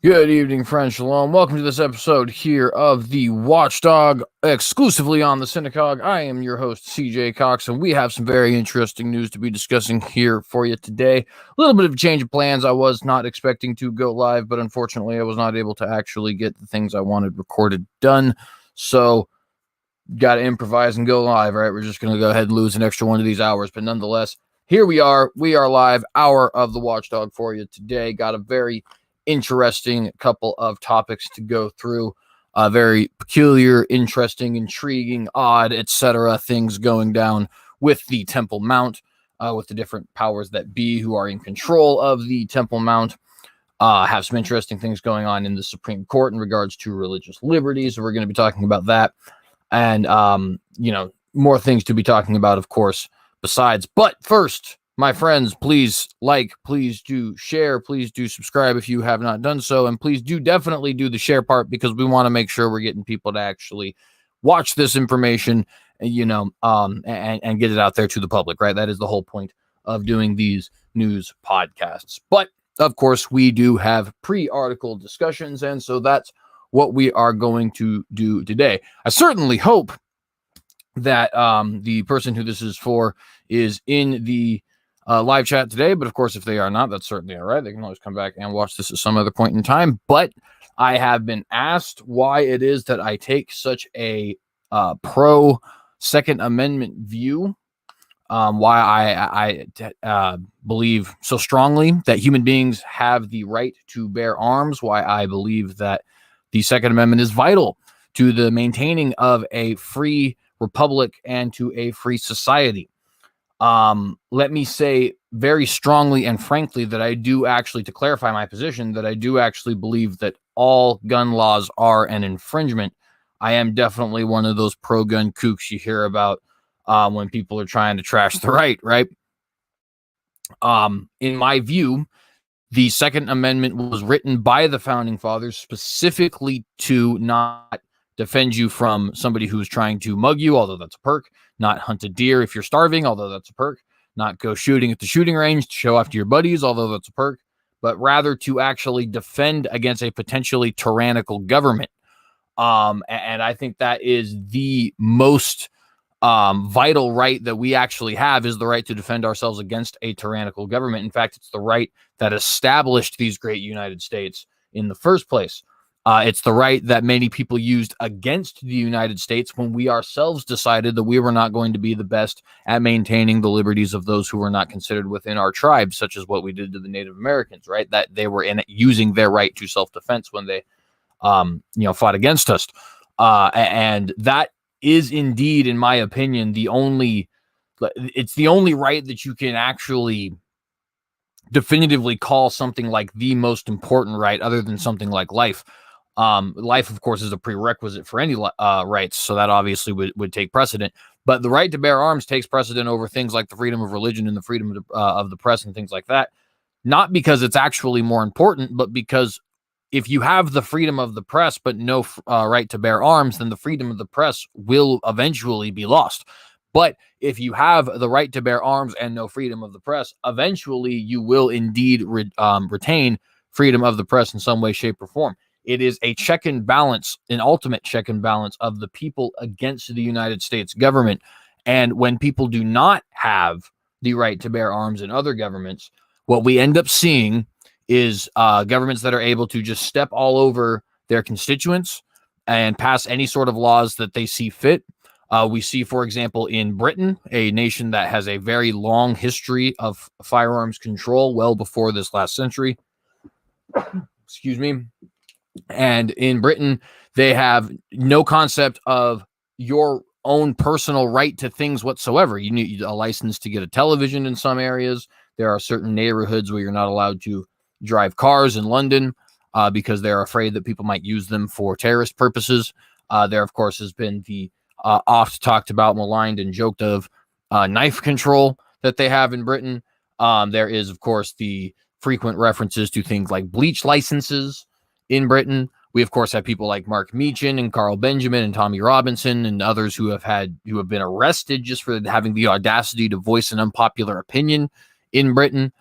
Good evening, friends. Shalom. Welcome to this episode here of the Watchdog, exclusively on TheCynicogue. I am your host, CJ Cox, and we have some very interesting news to be discussing here for you today. A little bit of a change of plans. I was not expecting to go live, but unfortunately, I was not able to actually get the things I wanted recorded done. So, got to improvise and go live, right? We're just going to go ahead and lose an extra one of these hours, but nonetheless, here we are. We are live, hour of the Watchdog for you today. Got a very interesting couple of topics to go through, very peculiar, interesting, intriguing, odd, etc. things going down with the Temple Mount, with the different powers that be who are in control of the Temple Mount. Have some interesting things going on in the Supreme Court in regards to religious liberties. So we're going to be talking about that, and more things to be talking about, of course, besides. But first, my friends, please like, please do share, please do subscribe if you have not done so, and please do definitely do the share part, because we want to make sure we're getting people to actually watch this information, and get it out there to the public, right? That is the whole point of doing these news podcasts. But of course, we do have pre-article discussions, and so that's what we are going to do today. I certainly hope that the person who this is for is in the live chat today, but of course, if they are not, that's certainly all right. They can always come back and watch this at some other point in time. But I have been asked why it is that I take such a pro Second Amendment view, why I believe so strongly that human beings have the right to bear arms, why I believe that the Second Amendment is vital to the maintaining of a free republic and to a free society. Let me say very strongly and frankly that I do actually, to clarify my position, that I do actually believe that all gun laws are an infringement. I am definitely one of those pro-gun kooks you hear about when people are trying to trash the right? In my view, the Second Amendment was written by the Founding Fathers specifically to not defend you from somebody who's trying to mug you, although that's a perk, not hunt a deer if you're starving, although that's a perk, not go shooting at the shooting range to show off to your buddies, although that's a perk, but rather to actually defend against a potentially tyrannical government. And I think that is the most vital right that we actually have, is the right to defend ourselves against a tyrannical government. In fact, it's the right that established these great United States in the first place. It's the right that many people used against the United States when we ourselves decided that we were not going to be the best at maintaining the liberties of those who were not considered within our tribe, such as what we did to the Native Americans, right? That they were using their right to self-defense when they, fought against us. And that is indeed, in my opinion, the only right that you can actually definitively call something like the most important right, other than something like life. Life, of course, is a prerequisite for any rights, so that obviously would take precedent. But the right to bear arms takes precedent over things like the freedom of religion and the freedom of the press and things like that. Not because it's actually more important, but because if you have the freedom of the press but no right to bear arms, then the freedom of the press will eventually be lost. But if you have the right to bear arms and no freedom of the press, eventually you will indeed retain freedom of the press in some way, shape, or form. It is a check and balance, an ultimate check and balance of the people against the United States government. And when people do not have the right to bear arms in other governments, what we end up seeing is governments that are able to just step all over their constituents and pass any sort of laws that they see fit. We see, for example, in Britain, a nation that has a very long history of firearms control, well before this last century. Excuse me. And in Britain, they have no concept of your own personal right to things whatsoever. You need a license to get a television in some areas. There are certain neighborhoods where you're not allowed to drive cars in London because they're afraid that people might use them for terrorist purposes. There, of course, has been the oft talked about, maligned, and joked of knife control that they have in Britain. There is, of course, the frequent references to things like bleach licenses in Britain. We, of course, have people like Mark Meechan and Carl Benjamin and Tommy Robinson and others who have been arrested just for having the audacity to voice an unpopular opinion in Britain.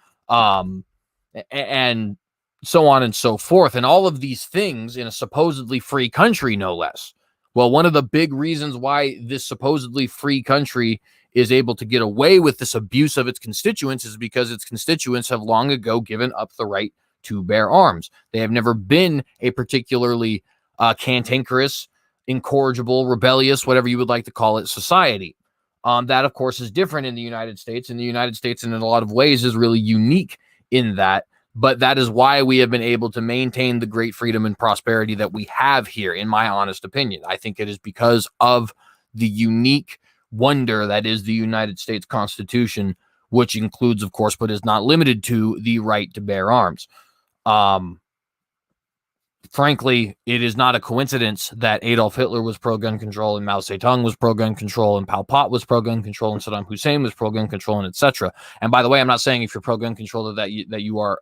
and so on and so forth. And all of these things in a supposedly free country, no less. Well, one of the big reasons why this supposedly free country is able to get away with this abuse of its constituents is because its constituents have long ago given up the right to bear arms. They have never been a particularly cantankerous, incorrigible, rebellious, whatever you would like to call it, society. That, of course, is different in the United States. And the United States, in a lot of ways, is really unique in that. But that is why we have been able to maintain the great freedom and prosperity that we have here, in my honest opinion. I think it is because of the unique wonder that is the United States Constitution, which includes, of course, but is not limited to, the right to bear arms. Frankly, it is not a coincidence that Adolf Hitler was pro-gun control and Mao Zedong was pro-gun control and Pol Pot was pro-gun control and Saddam Hussein was pro-gun control, and etc. And by the way, I'm not saying if you're pro-gun control that you are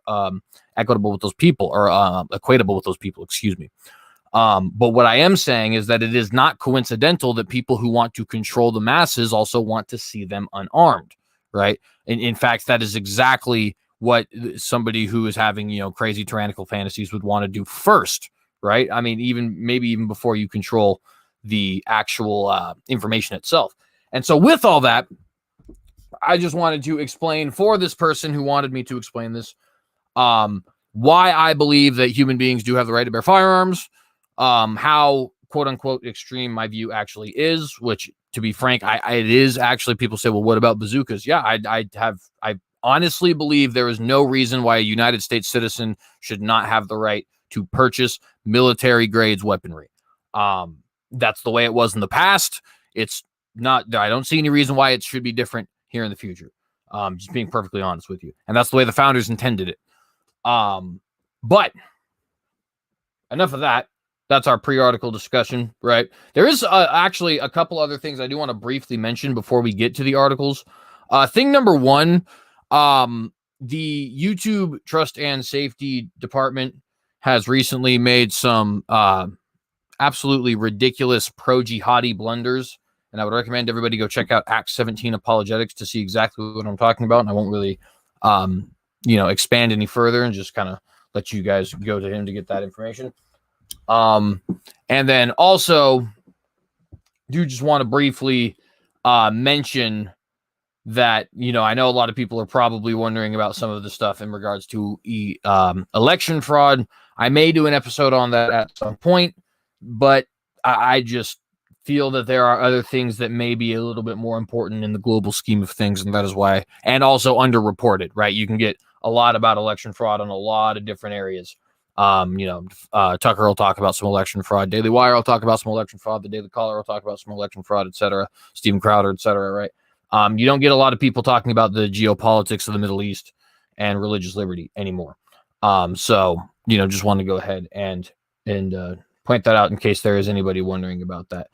equitable with those people, or equatable with those people, excuse me. But what I am saying is that it is not coincidental that people who want to control the masses also want to see them unarmed, right? And in fact, that is exactly what somebody who is having, crazy tyrannical fantasies would want to do first, right? I mean, maybe even before you control the actual information itself. And so with all that, I just wanted to explain for this person who wanted me to explain this, why I believe that human beings do have the right to bear firearms, how quote unquote extreme my view actually is, which, to be frank, it is actually. People say, well, what about bazookas? Yeah, I honestly believe there is no reason why a United States citizen should not have the right to purchase military grades weaponry. That's the way it was in the past. It's not, I don't see any reason why it should be different here in the future. Just being perfectly honest with you. And that's the way the founders intended it. But enough of that. That's our pre-article discussion, right? There is actually a couple other things I do want to briefly mention before we get to the articles. Thing number one, the YouTube Trust and Safety Department has recently made some absolutely ridiculous pro-jihadi blunders, and I would recommend everybody go check out Act 17 Apologetics to see exactly what I'm talking about, and I won't really expand any further and just kind of let you guys go to him to get that information. And then also, do just want to briefly mention that, I know a lot of people are probably wondering about some of the stuff in regards to election fraud. I may do an episode on that at some point, but I just feel that there are other things that may be a little bit more important in the global scheme of things, and that is why, and also underreported, right? You can get a lot about election fraud on a lot of different areas. Tucker will talk about some election fraud. Daily Wire will talk about some election fraud. The Daily Caller will talk about some election fraud, etc. Stephen Crowder, etc. Right? You don't get a lot of people talking about the geopolitics of the Middle East and religious liberty anymore. So just want to go ahead and point that out in case there is anybody wondering about that.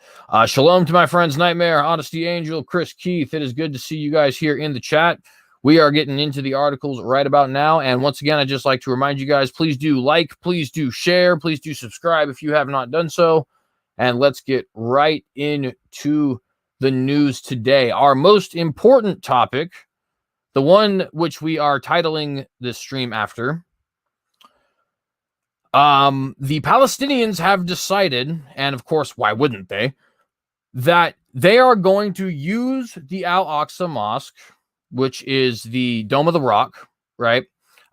Shalom to my friends Nightmare, Honesty Angel, Chris Keith. It is good to see you guys here in the chat. We are getting into the articles right about now. And once again, I'd just like to remind you guys, please do like, please do share, please do subscribe if you have not done so. And let's get right into the news today. Our most important topic, the one which we are titling this stream after, the Palestinians have decided, and of course, why wouldn't they, that they are going to use the Al-Aqsa Mosque, which is the Dome of the Rock, right?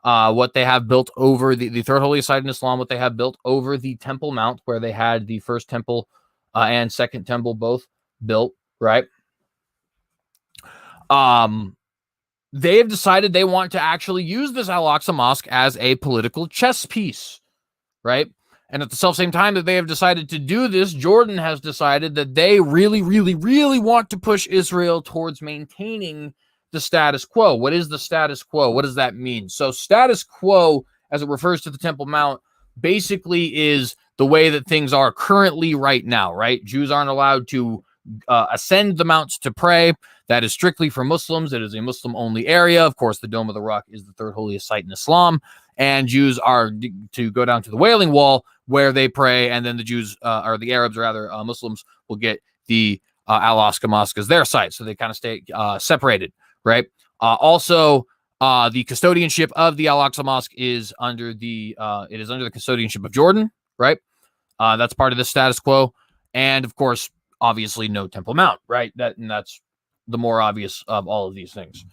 What they have built over the third holiest site in Islam, what they have built over the Temple Mount, where they had the first temple and second temple both built, right? They have decided they want to actually use this Al-Aqsa Mosque as a political chess piece, right? And at the same time that they have decided to do this, Jordan has decided that they really, really, really want to push Israel towards maintaining the status quo. What is the status quo? What does that mean? So status quo, as it refers to the Temple Mount, basically is the way that things are currently right now, right? Jews aren't allowed to ascend the mounts to pray. That is strictly for Muslims. It is a Muslim-only area. Of course, the Dome of the Rock is the third holiest site in Islam, and Jews are to go down to the Wailing Wall where they pray, and then the Jews, or the Arabs rather, Muslims, will get the Al-Aqsa Mosque as their site, so they kind of stay separated. Right. Also, The custodianship of the Al-Aqsa Mosque is under the custodianship of Jordan, right? That's part of the status quo. And of course, obviously no Temple Mount, right? That's the more obvious of all of these things.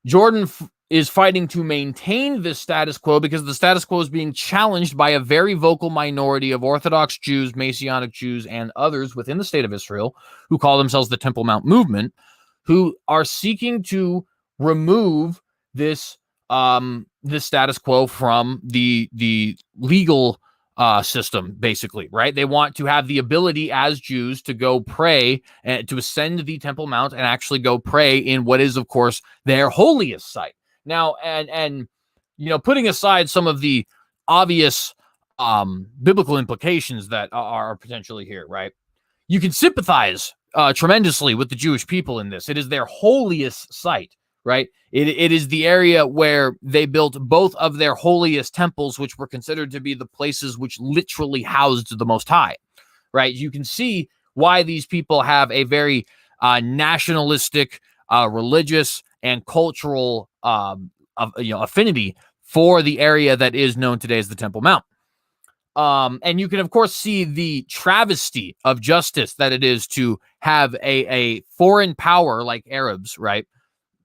Jordan is fighting to maintain this status quo because the status quo is being challenged by a very vocal minority of Orthodox Jews, Messianic Jews, and others within the state of Israel who call themselves the Temple Mount movement, who are seeking to remove this this status quo from the legal system, basically, right? They want to have the ability as Jews to go pray and to ascend the Temple Mount and actually go pray in what is, of course, their holiest site. Now, and putting aside some of the obvious biblical implications that are potentially here, right? You can sympathize tremendously with the Jewish people in this. It is their holiest site, right? It is the area where they built both of their holiest temples, which were considered to be the places which literally housed the Most High, right? You can see why these people have a very nationalistic, religious, and cultural affinity for the area that is known today as the Temple Mount. And you can, of course, see the travesty of justice that it is to have a foreign power like Arabs, right,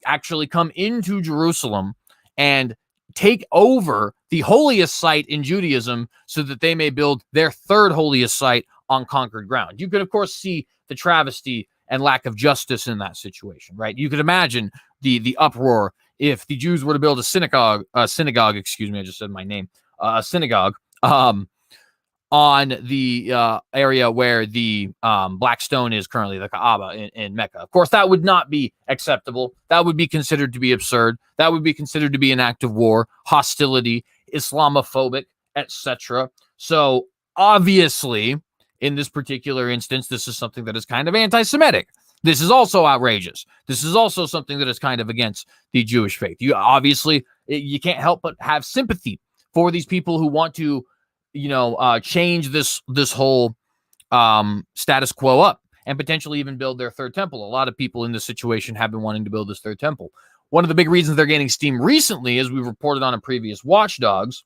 actually come into Jerusalem and take over the holiest site in Judaism so that they may build their third holiest site on conquered ground. You could, of course, see the travesty and lack of justice in that situation, right? You could imagine the uproar if the Jews were to build a synagogue, excuse me, I just said my name, a synagogue, on the area where the black stone is currently, the Kaaba in Mecca. Of course, that would not be acceptable. That would be considered to be absurd. That would be considered to be an act of war, hostility, Islamophobic, etc. So obviously, in this particular instance, this is something that is kind of anti-Semitic. This is also outrageous. This is also something that is kind of against the Jewish faith. You can't help but have sympathy for these people who want to change this whole status quo up and potentially even build their third temple. A lot of people in this situation have been wanting to build this third temple. One of the big reasons they're gaining steam recently, as we reported on in previous Watchdogs,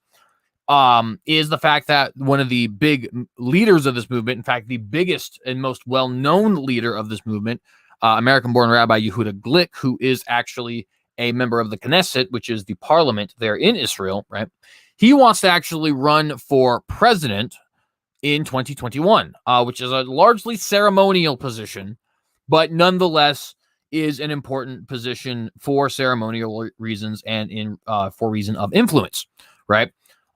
is the fact that one of the big leaders of this movement, in fact, the biggest and most well-known leader of this movement, American-born Rabbi Yehuda Glick, who is actually a member of the Knesset, which is the parliament there in Israel, right? He wants to actually run for president in 2021, which is a largely ceremonial position, but nonetheless is an important position for ceremonial reasons and for reason of influence, right?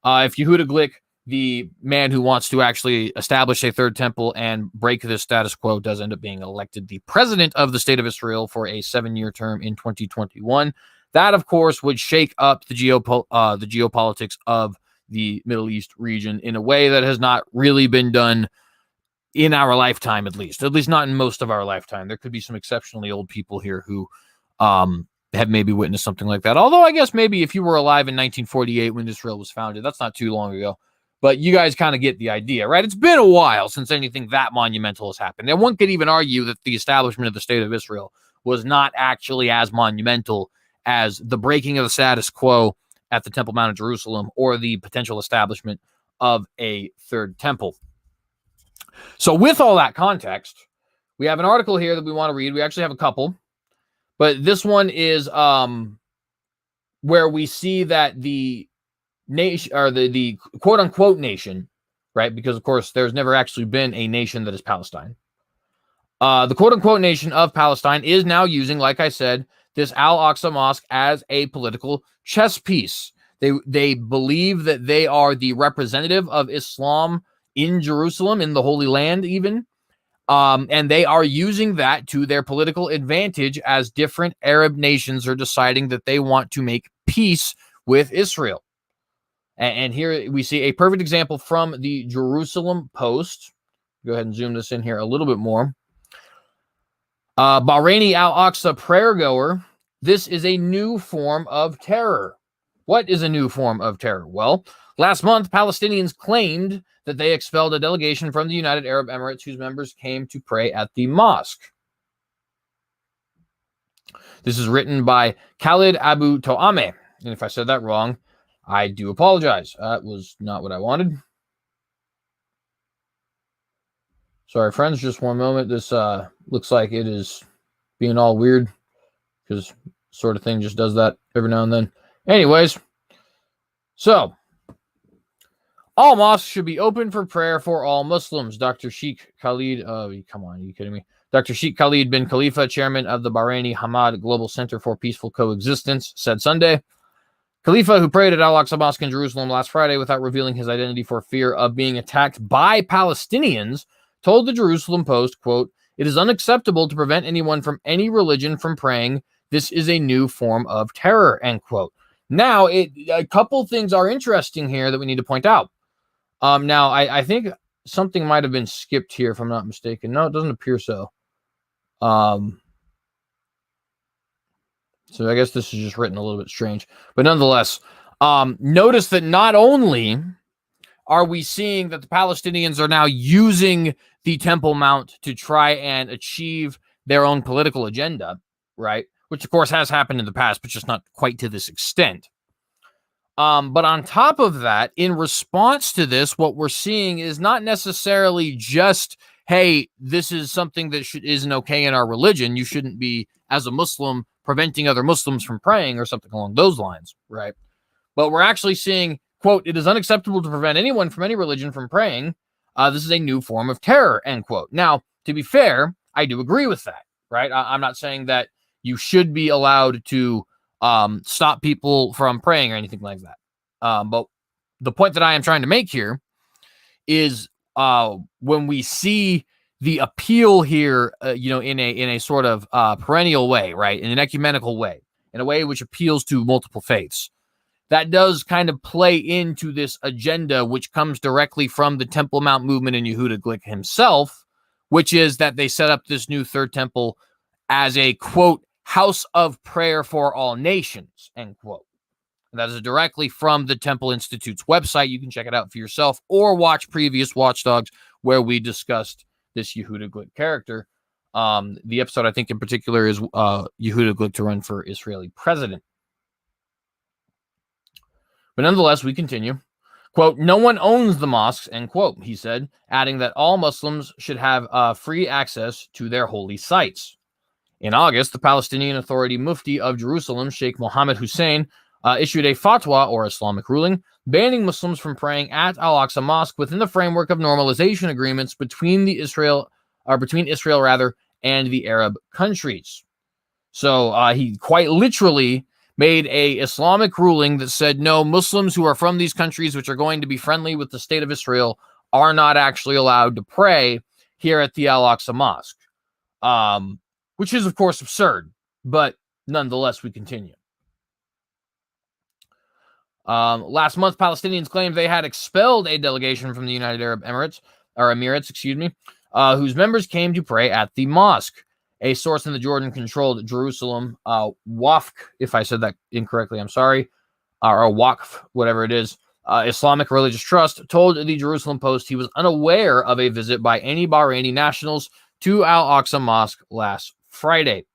If Yehuda Glick, the man who wants to actually establish a third temple and break this status quo, does end up being elected the president of the state of Israel for a 7-year term in 2021, that, of course, would shake up the geopolitics of the Middle East region in a way that has not really been done in our lifetime, at least not in most of our lifetime. There could be some exceptionally old people here who have maybe witnessed something like that. Although I guess maybe if you were alive in 1948 when Israel was founded, that's not too long ago. But you guys kind of get the idea, right? It's been a while since anything that monumental has happened. And one could even argue that the establishment of the state of Israel was not actually as monumental as the breaking of the status quo at the Temple Mount in Jerusalem or the potential establishment of a third temple. So with all that context, we have an article here that we want to read. We actually have a couple, but this one is where we see that the nation, or the quote unquote nation, right? Because of course there's never actually been a nation that is Palestine. The quote unquote nation of Palestine is now using, like I said, this Al-Aqsa Mosque as a political chess piece. They believe that they are the representative of Islam in Jerusalem, in the Holy Land even. And they are using that to their political advantage as different Arab nations are deciding that they want to make peace with Israel. And here we see a perfect example from the Jerusalem Post. Go ahead and zoom this in here a little bit more. Bahraini Al-Aqsa prayer goer. This is a new form of terror. What is a new form of terror? Well, last month, Palestinians claimed that they expelled a delegation from the United Arab Emirates whose members came to pray at the mosque. This is written by Khalid Abu Toame. And if I said that wrong, I do apologize. That was not what I wanted. Sorry, friends, just one moment. This looks like it is being all weird because sort of thing just does that every now and then. Anyways, so all mosques should be open for prayer for all Muslims. Dr. Sheikh Khalid, come on, are you kidding me? Dr. Sheikh Khalid bin Khalifa, chairman of the Bahraini Hamad Global Center for Peaceful Coexistence, said Sunday. Khalifa, who prayed at Al-Aqsa Mosque in Jerusalem last Friday without revealing his identity for fear of being attacked by Palestinians, told the Jerusalem Post, quote, "It is unacceptable to prevent anyone from any religion from praying. This is a new form of terror," end quote. Now, a couple things are interesting here that we need to point out. Now, I think something might have been skipped here, if I'm not mistaken. No, it doesn't appear so. So I guess this is just written a little bit strange. But nonetheless, notice that not only are we seeing that the Palestinians are now using the Temple Mount to try and achieve their own political agenda, right? Which, of course, has happened in the past, but just not quite to this extent. But on top of that, in response to this, what we're seeing is not necessarily just, hey, this is something that isn't okay in our religion. You shouldn't be, as a Muslim, preventing other Muslims from praying or something along those lines, right? But we're actually seeing, quote, "It is unacceptable to prevent anyone from any religion from praying. This is a new form of terror," end quote. Now, to be fair, I do agree with that, right? I'm not saying that you should be allowed to stop people from praying or anything like that. But the point that I am trying to make here is when we see the appeal here, in a sort of perennial way, right, in an ecumenical way, in a way which appeals to multiple faiths, that does kind of play into this agenda, which comes directly from the Temple Mount movement and Yehuda Glick himself, which is that they set up this new third temple as a, quote, house of prayer for all nations, end quote. And that is directly from the Temple Institute's website. You can check it out for yourself or watch previous Watchdogs where we discussed this Yehuda Glick character. The episode, I think, in particular is Yehuda Glick to run for Israeli president. But nonetheless, we continue. Quote, "No one owns the mosques," end quote, he said, adding that all Muslims should have free access to their holy sites. In August, the Palestinian Authority Mufti of Jerusalem, Sheikh Mohammed Hussein, issued a fatwa, or Islamic ruling, banning Muslims from praying at Al-Aqsa Mosque within the framework of normalization agreements between Israel and the Arab countries. So he quite literally made a Islamic ruling that said, no, Muslims who are from these countries, which are going to be friendly with the state of Israel, are not actually allowed to pray here at the Al-Aqsa Mosque. Which is, of course, absurd, but nonetheless, we continue. Last month, Palestinians claimed they had expelled a delegation from the United Arab Emirates, whose members came to pray at the mosque. A source in the Jordan-controlled Jerusalem Waqf, if I said that incorrectly, I'm sorry, or Waqf, whatever it is, Islamic Religious Trust, told the Jerusalem Post he was unaware of a visit by any Bahraini nationals to Al-Aqsa Mosque last Friday.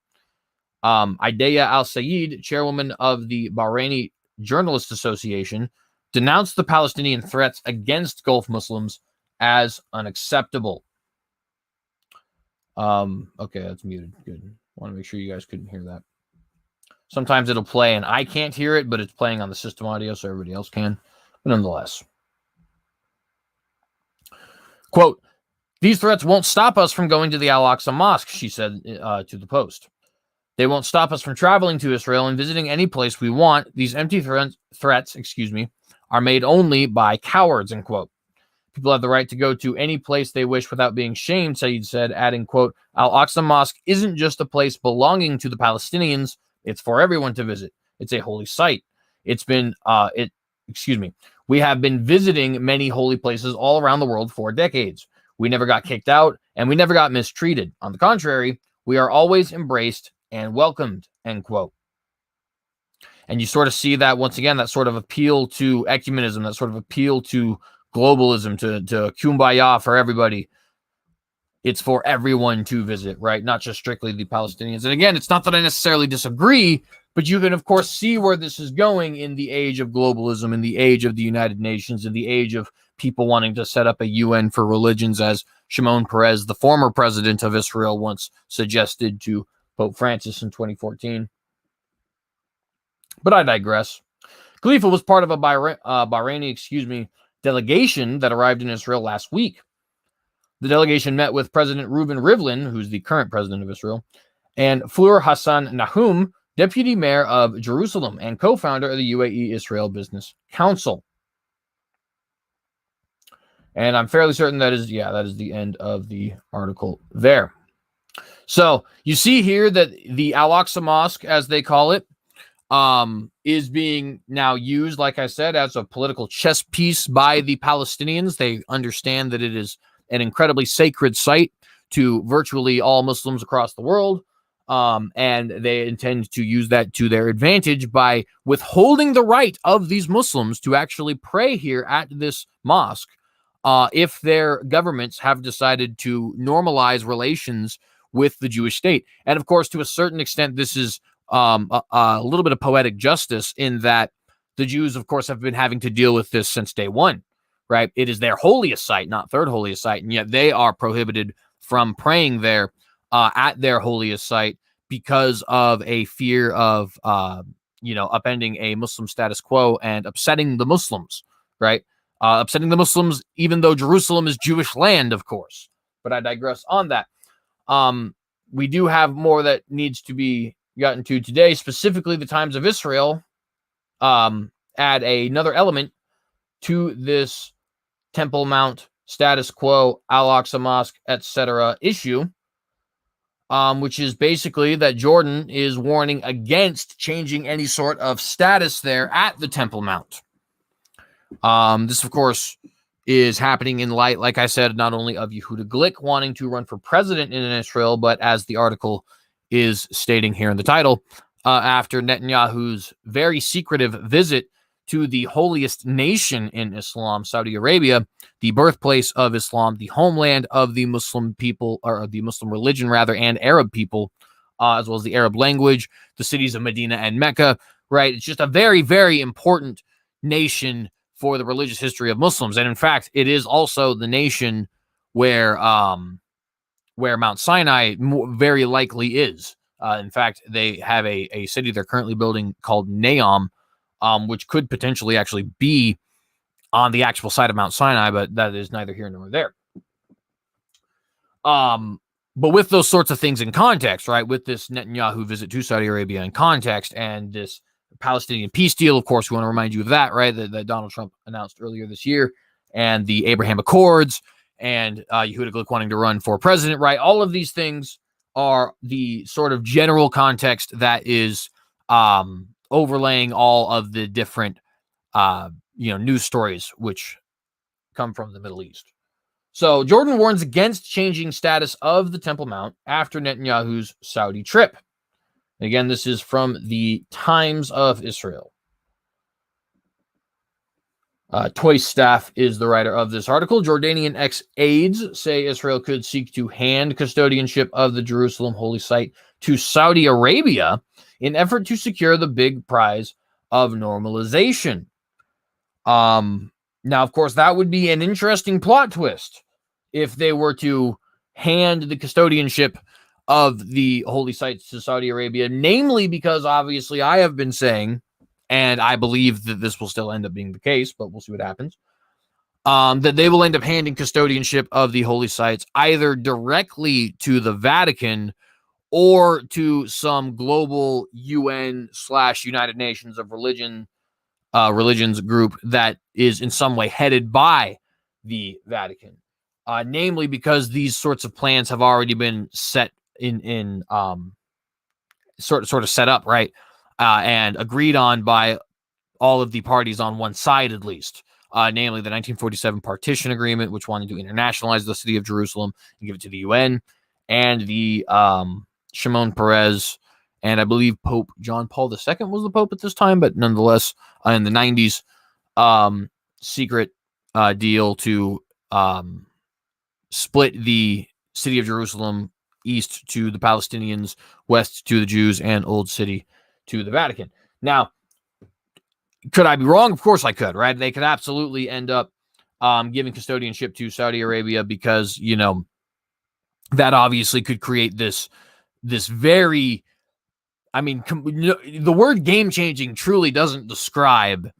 Ideya Al-Sayed, chairwoman of the Bahraini Journalists Association, denounced the Palestinian threats against Gulf Muslims as unacceptable. Okay, that's muted. Good. I want to make sure you guys couldn't hear that. Sometimes it'll play and I can't hear it, but it's playing on the system audio so everybody else can. But nonetheless. Quote, "These threats won't stop us from going to the Al-Aqsa Mosque," she said to the Post. "They won't stop us from traveling to Israel and visiting any place we want. These empty threats, are made only by cowards," end quote. "People have the right to go to any place they wish without being shamed," Saeed said, adding, quote, "Al-Aqsa Mosque isn't just a place belonging to the Palestinians. It's for everyone to visit. It's a holy site. We have been visiting many holy places all around the world for decades. We never got kicked out, and we never got mistreated. On the contrary, we are always embraced and welcomed," end quote. And you sort of see that, once again, that sort of appeal to ecumenism, that sort of appeal to globalism, to kumbaya for everybody, it's for everyone to visit, right? Not just strictly the Palestinians. And again, it's not that I necessarily disagree, but you can, of course, see where this is going in the age of globalism, in the age of the United Nations, in the age of people wanting to set up a UN for religions, as Shimon Peres, the former president of Israel, once suggested to Pope Francis in 2014. But I digress. Khalifa was part of a Bahraini, delegation that arrived in Israel last week. The delegation met with President Reuven Rivlin, who's the current president of Israel, and Fleur Hassan Nahum, deputy mayor of Jerusalem and co-founder of the UAE Israel Business Council. And I'm fairly certain that is the end of the article there. So you see here that the Al-Aqsa Mosque, as they call it, is being now used, like I said, as a political chess piece by the Palestinians. They understand that it is an incredibly sacred site to virtually all Muslims across the world. And they intend to use that to their advantage by withholding the right of these Muslims to actually pray here at this mosque if their governments have decided to normalize relations with the Jewish state. And of course, to a certain extent, this is a little bit of poetic justice in that the Jews, of course, have been having to deal with this since day one, right? It is their holiest site, not third holiest site, and yet they are prohibited from praying there at their holiest site because of a fear of, upending a Muslim status quo and upsetting the Muslims, right? Upsetting the Muslims, even though Jerusalem is Jewish land, of course. But I digress on that. We do have more that needs to be gotten to today, specifically the Times of Israel add another element to this Temple Mount status quo, Al-Aqsa Mosque, etc. issue, which is basically that Jordan is warning against changing any sort of status there at the Temple Mount. This, of course, is happening in light, like I said, not only of Yehuda Glick wanting to run for president in Israel, but as the article is stating here in the title, after Netanyahu's very secretive visit to the holiest nation in Islam, Saudi Arabia, the birthplace of Islam, the homeland of the Muslim people, or the Muslim religion rather, and Arab people, as well as the Arab language, the cities of Medina and Mecca, right? It's just a very, very important nation for the religious history of Muslims. And in fact, it is also the nation where Mount Sinai very likely is. In fact, they have a city they're currently building called Naam, which could potentially actually be on the actual site of Mount Sinai, but that is neither here nor there. But with those sorts of things in context, right, with this Netanyahu visit to Saudi Arabia in context, and this Palestinian peace deal, of course, we want to remind you of that, right, that Donald Trump announced earlier this year, and the Abraham Accords, and Yehuda Glick wanting to run for president, right? All of these things are the sort of general context that is overlaying all of the different news stories which come from the Middle East. So Jordan warns against changing status of the Temple Mount after Netanyahu's Saudi trip. Again, this is from the Times of Israel. Toy Staff is the writer of this article. Jordanian ex-aides say Israel could seek to hand custodianship of the Jerusalem holy site to Saudi Arabia in effort to secure the big prize of normalization. Now, of course, that would be an interesting plot twist if they were to hand the custodianship of the holy sites to Saudi Arabia, namely because obviously I have been saying, and I believe that this will still end up being the case, but we'll see what happens, that they will end up handing custodianship of the holy sites either directly to the Vatican or to some global UN/United Nations of religions group that is in some way headed by the Vatican. Namely because these sorts of plans have already been set in sort of set up, right? And agreed on by all of the parties on one side, at least, namely the 1947 Partition Agreement, which wanted to internationalize the city of Jerusalem and give it to the UN, and the Shimon Peres, and I believe Pope John Paul II was the Pope at this time, but nonetheless, in the 90s, secret deal to split the city of Jerusalem, east to the Palestinians, west to the Jews, and Old City to the Vatican. Now, could I be wrong? Of course I could, right? They could absolutely end up giving custodianship to Saudi Arabia because, you know, that obviously could create this very, I mean, the word game-changing truly doesn't describe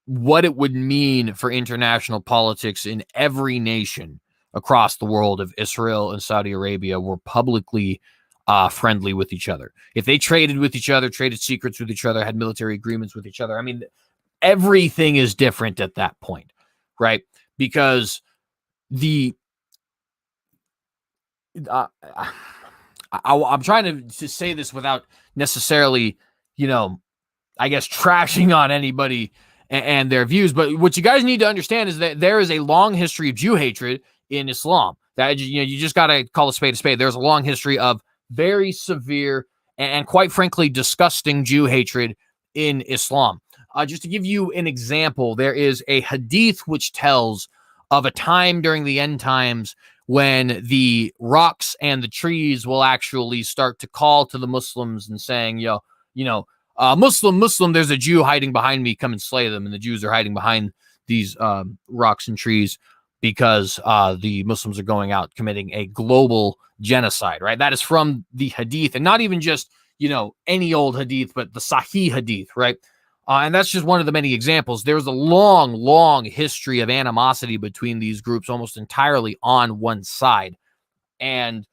what it would mean for international politics in every nation across the world if Israel and Saudi Arabia were publicly friendly with each other. If they traded with each other, traded secrets with each other, had military agreements with each other, I mean, everything is different at that point, right? Because I'm trying to say this without necessarily, you know, I guess trashing on anybody and their views. But what you guys need to understand is that there is a long history of Jew hatred in Islam. That, you know, you just got to call a spade a spade. There's a long history of very severe and quite frankly disgusting Jew hatred in Islam. Just to give you an example, there is a hadith which tells of a time during the end times when the rocks and the trees will actually start to call to the Muslims and saying, Muslim, there's a Jew hiding behind me, come and slay them. And the Jews are hiding behind these rocks and trees because the Muslims are going out committing a global genocide, right? That is from the hadith, and not even just, any old hadith, but the Sahih hadith, right? And that's just one of the many examples. There's a long, long history of animosity between these groups, almost entirely on one side. And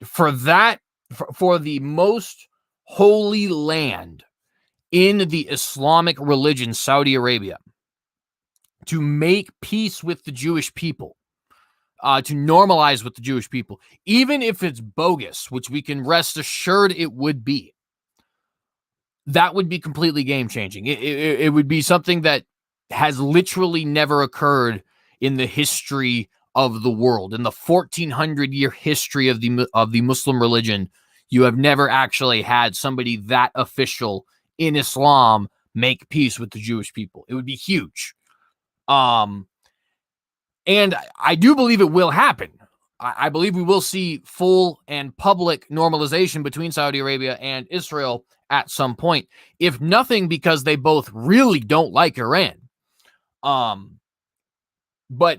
for that, for the most holy land in the Islamic religion, Saudi Arabia, to make peace with the Jewish people, to normalize with the Jewish people, even if it's bogus, which we can rest assured it would be, that would be completely game-changing. It would be something that has literally never occurred in the history of the world. In the 1,400-year history of the Muslim religion, you have never actually had somebody that official in Islam make peace with the Jewish people. It would be huge. And I do believe it will happen. I believe we will see full and public normalization between Saudi Arabia and Israel at some point, if nothing because they both really don't like Iran. But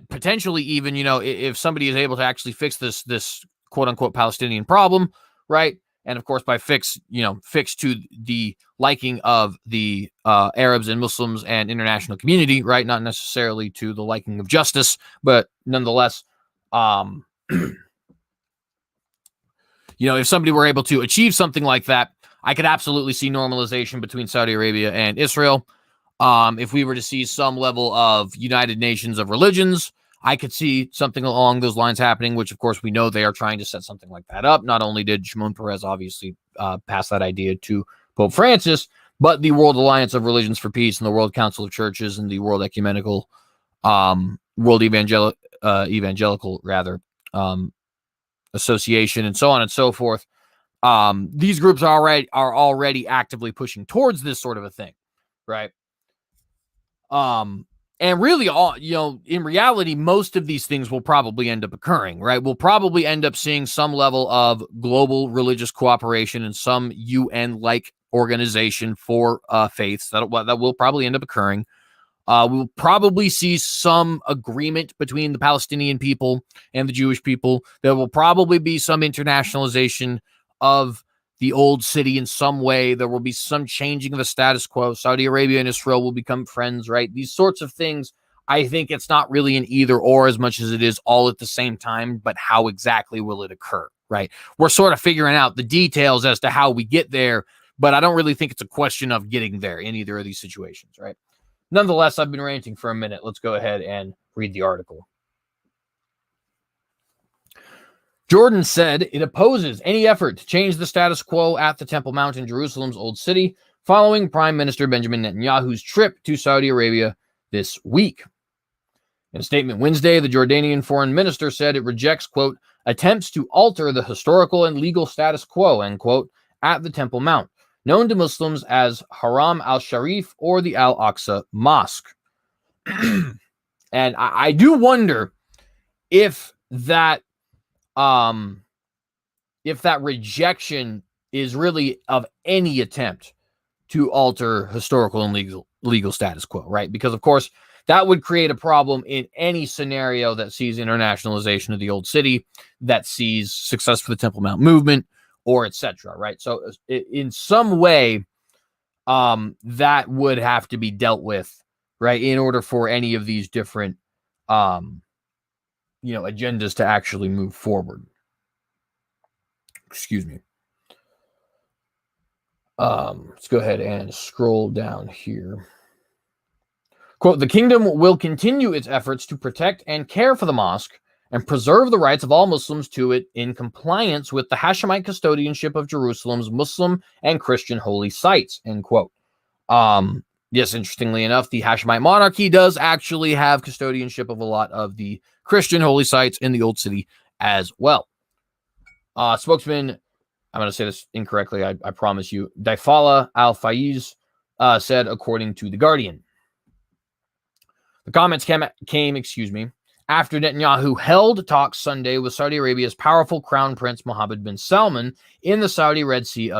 potentially even, if somebody is able to actually fix this quote unquote Palestinian problem, right? And of course, by fix to the liking of the Arabs and Muslims and international community, right? Not necessarily to the liking of justice, but nonetheless, if somebody were able to achieve something like that, I could absolutely see normalization between Saudi Arabia and Israel. If we were to see some level of United Nations of religions, I could see something along those lines happening, which of course we know they are trying to set something like that up. Not only did Shimon Peres obviously pass that idea to Pope Francis, but the World Alliance of Religions for Peace and the World Council of Churches and the World Ecumenical, World Evangelical Association, and so on and so forth. These groups are already actively pushing towards this sort of a thing, right? And really, in reality, most of these things will probably end up occurring, right? We'll probably end up seeing some level of global religious cooperation and some UN-like organization for faiths that will probably end up occurring. We'll probably see some agreement between the Palestinian people and the Jewish people. There will probably be some internationalization of the old city in some way. There will be some changing of the status quo. Saudi Arabia and Israel will become friends, right? These sorts of things, I think it's not really an either or as much as it is all at the same time, but how exactly will it occur, right? We're sort of figuring out the details as to how we get there, but I don't really think it's a question of getting there in either of these situations, right? Nonetheless, I've been ranting for a minute. Let's go ahead and read the article. Jordan said it opposes any effort to change the status quo at the Temple Mount in Jerusalem's Old City following Prime Minister Benjamin Netanyahu's trip to Saudi Arabia this week. In a statement Wednesday, the Jordanian foreign minister said it rejects, quote, attempts to alter the historical and legal status quo, end quote, at the Temple Mount, known to Muslims as Haram al-Sharif or the Al-Aqsa Mosque. And I do wonder if that if that rejection is really of any attempt to alter historical and legal status quo, right? Because, of course, that would create a problem in any scenario that sees internationalization of the old city, that sees success for the Temple Mount movement, or etc., right? So in some way, that would have to be dealt with, right, in order for any of these different, agendas to actually move forward. Excuse me. Let's go ahead and scroll down here. Quote, the kingdom will continue its efforts to protect and care for the mosque and preserve the rights of all Muslims to it in compliance with the Hashemite custodianship of Jerusalem's Muslim and Christian holy sites, end quote. Yes, interestingly enough, the Hashemite monarchy does actually have custodianship of a lot of the Christian holy sites in the Old City as well. Spokesman, I'm going to say this incorrectly, I promise you, Daifala Al-Faiz said, according to The Guardian. The comments came, after Netanyahu held talks Sunday with Saudi Arabia's powerful Crown Prince Mohammed bin Salman in the Saudi Red Sea city,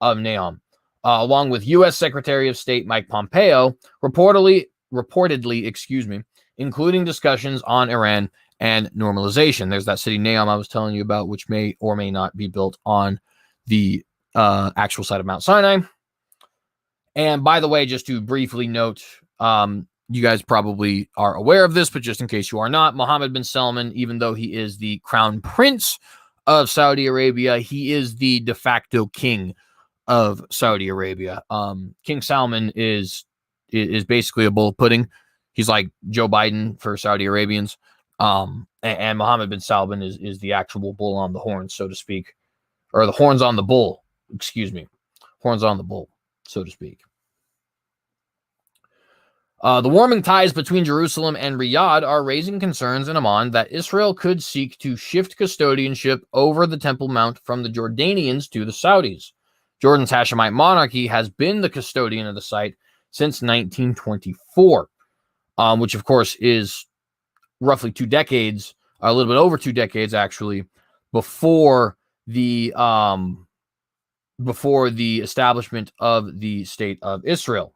of Neom, along with U.S. Secretary of State Mike Pompeo, reportedly, including discussions on Iran and normalization. There's that city Neom I was telling you about, which may or may not be built on the actual site of Mount Sinai. And by the way, just to briefly note, you guys probably are aware of this, but just in case you are not, Mohammed bin Salman, even though he is the crown prince of Saudi Arabia, he is the de facto king of Saudi Arabia. King Salman is basically a bull pudding. He's like Joe Biden for Saudi Arabians. And Mohammed bin Salman is the actual bull on the horns, so to speak, or the horns on the bull, horns on the bull, so to speak. The warming ties between Jerusalem and Riyadh are raising concerns in Amman that Israel could seek to shift custodianship over the Temple Mount from the Jordanians to the Saudis. Jordan's Hashemite monarchy has been the custodian of the site since 1924, which, of course, is roughly 2 decades, a little bit over 2 decades, actually, before the establishment of the State of Israel.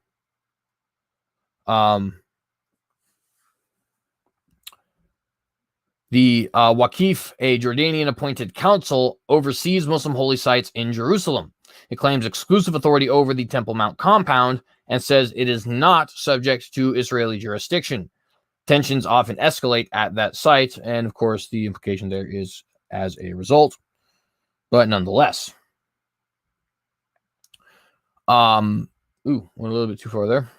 The Waqif, a Jordanian-appointed council, oversees Muslim holy sites in Jerusalem. It claims exclusive authority over the Temple Mount compound and says it is not subject to Israeli jurisdiction. Tensions often escalate at that site, and of course, the implication there is as a result, but nonetheless. Went a little bit too far there.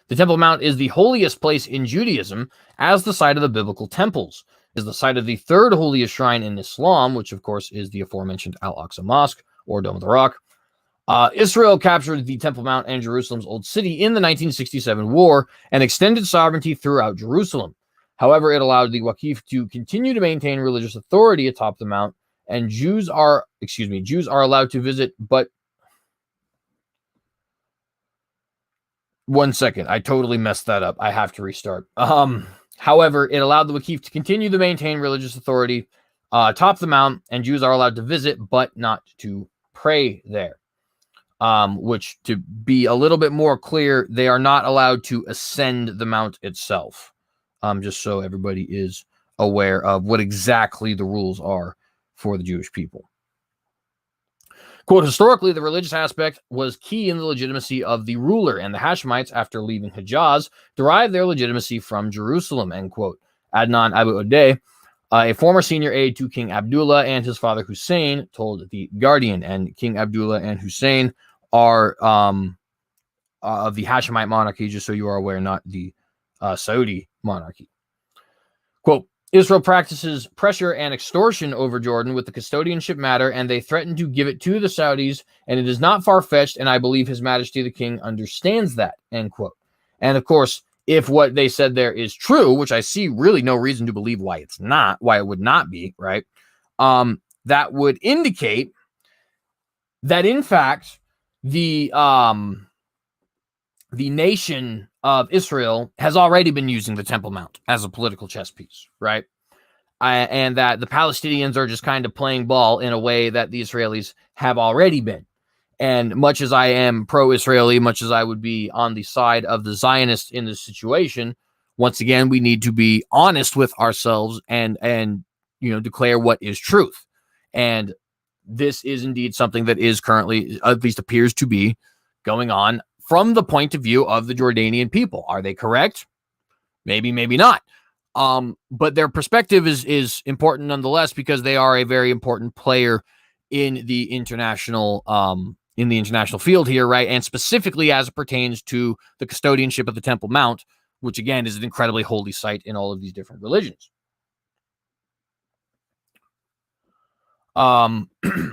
The Temple Mount is the holiest place in Judaism as the site of the biblical temples. It is the site of the third holiest shrine in Islam, which of course is the aforementioned Al-Aqsa Mosque or Dome of the Rock. Israel captured the Temple Mount and Jerusalem's Old City in the 1967 war and extended sovereignty throughout Jerusalem. However, it allowed the Waqif to continue to maintain religious authority atop the mount, and Jews are allowed to visit, but one second, I totally messed that up. I have to restart. However, it allowed the Waqif to continue to maintain religious authority atop the mount, and Jews are allowed to visit, but not to pray there. Which, to be a little bit more clear, they are not allowed to ascend the mount itself. Just so everybody is aware of what exactly the rules are for the Jewish people. Quote, historically, the religious aspect was key in the legitimacy of the ruler, and the Hashemites, after leaving Hijaz, derived their legitimacy from Jerusalem, end quote. Adnan Abu Odeh, a former senior aide to King Abdullah and his father Hussein, told The Guardian, and King Abdullah and Hussein are of the Hashemite monarchy, just so you are aware, not the Saudi monarchy. Quote, Israel practices pressure and extortion over Jordan with the custodianship matter, and they threaten to give it to the Saudis, and it is not far-fetched, and I believe His Majesty the King understands that, end quote. And of course, if what they said there is true, which I see really no reason to believe why it would not be, right? That would indicate that, in fact, the nation of Israel has already been using the Temple Mount as a political chess piece, right? And that the Palestinians are just kind of playing ball in a way that the Israelis have already been. And much as I am pro-Israeli, much as I would be on the side of the Zionists in this situation, once again, we need to be honest with ourselves and declare what is truth. And this is indeed something that is currently, at least appears to be, going on from the point of view of the Jordanian people. Are they correct? Maybe, maybe not. But their perspective is important nonetheless, because they are a very important player in the international field here, right? And specifically as it pertains to the custodianship of the Temple Mount, which again is an incredibly holy site in all of these different religions.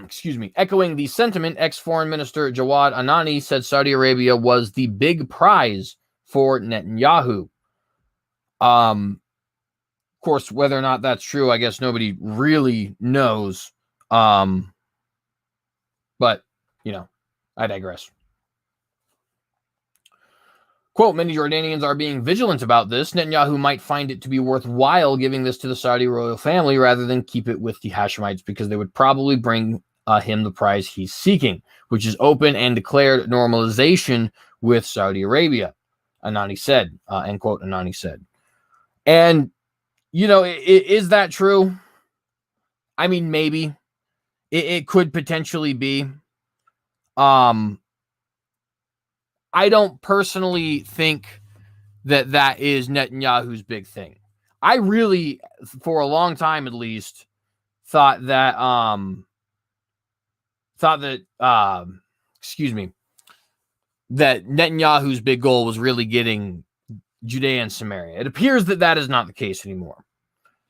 Excuse me. Echoing the sentiment, ex-foreign minister Jawad Anani said Saudi Arabia was the big prize for Netanyahu. Of course, whether or not that's true, I guess nobody really knows. But, I digress. Quote, many Jordanians are being vigilant about this. Netanyahu might find it to be worthwhile giving this to the Saudi royal family rather than keep it with the Hashemites, because they would probably bring him the prize he's seeking, which is open and declared normalization with Saudi Arabia, Anani said, end quote, Anani said. And, is that true? I mean, maybe. It could potentially be. I don't personally think that is Netanyahu's big thing. I really, for a long time at least, thought that that Netanyahu's big goal was really getting Judea and Samaria. It appears that is not the case anymore.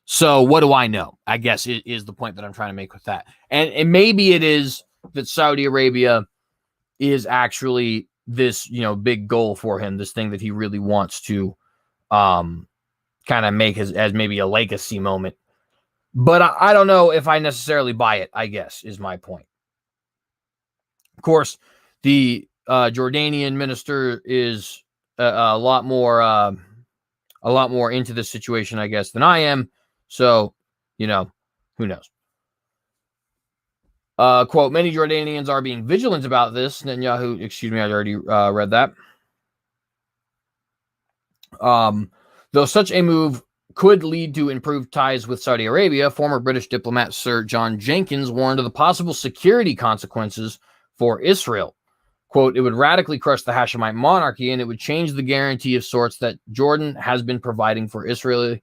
So what do I know? I guess is the point that I'm trying to make with that. And maybe it is that Saudi Arabia is actually this, big goal for him, this thing that he really wants to kind of make as maybe a legacy moment. But I don't know if I necessarily buy it, I guess, is my point. Of course, the Jordanian minister is a lot more into this situation, I guess, than I am. So, who knows? Quote, many Jordanians are being vigilant about this. Netanyahu, I already read that. Though such a move could lead to improved ties with Saudi Arabia, former British diplomat Sir John Jenkins warned of the possible security consequences for Israel. Quote, it would radically crush the Hashemite monarchy, and it would change the guarantee of sorts that Jordan has been providing for Israeli,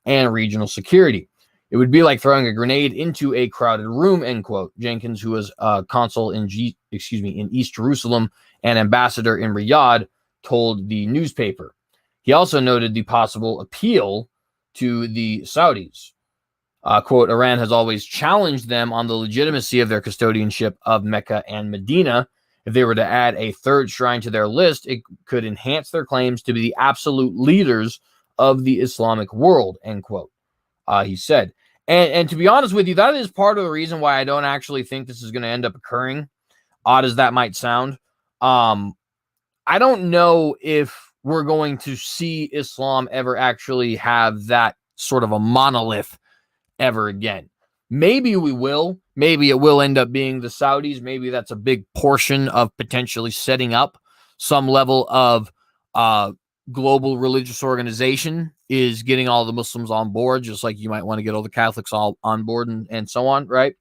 and regional security. It would be like throwing a grenade into a crowded room, end quote. Jenkins, who was consul in East Jerusalem and ambassador in Riyadh, told the newspaper. He also noted the possible appeal to the Saudis. Quote, Iran has always challenged them on the legitimacy of their custodianship of Mecca and Medina. If they were to add a third shrine to their list, it could enhance their claims to be the absolute leaders of the Islamic world, end quote. He said. And to be honest with you, that is part of the reason why I don't actually think this is going to end up occurring, odd as that might sound. I don't know if we're going to see Islam ever actually have that sort of a monolith ever again. Maybe we will. Maybe it will end up being the Saudis. Maybe that's a big portion of potentially setting up some level of global religious organization, is getting all the Muslims on board, just like you might want to get all the Catholics all on board and so on, right?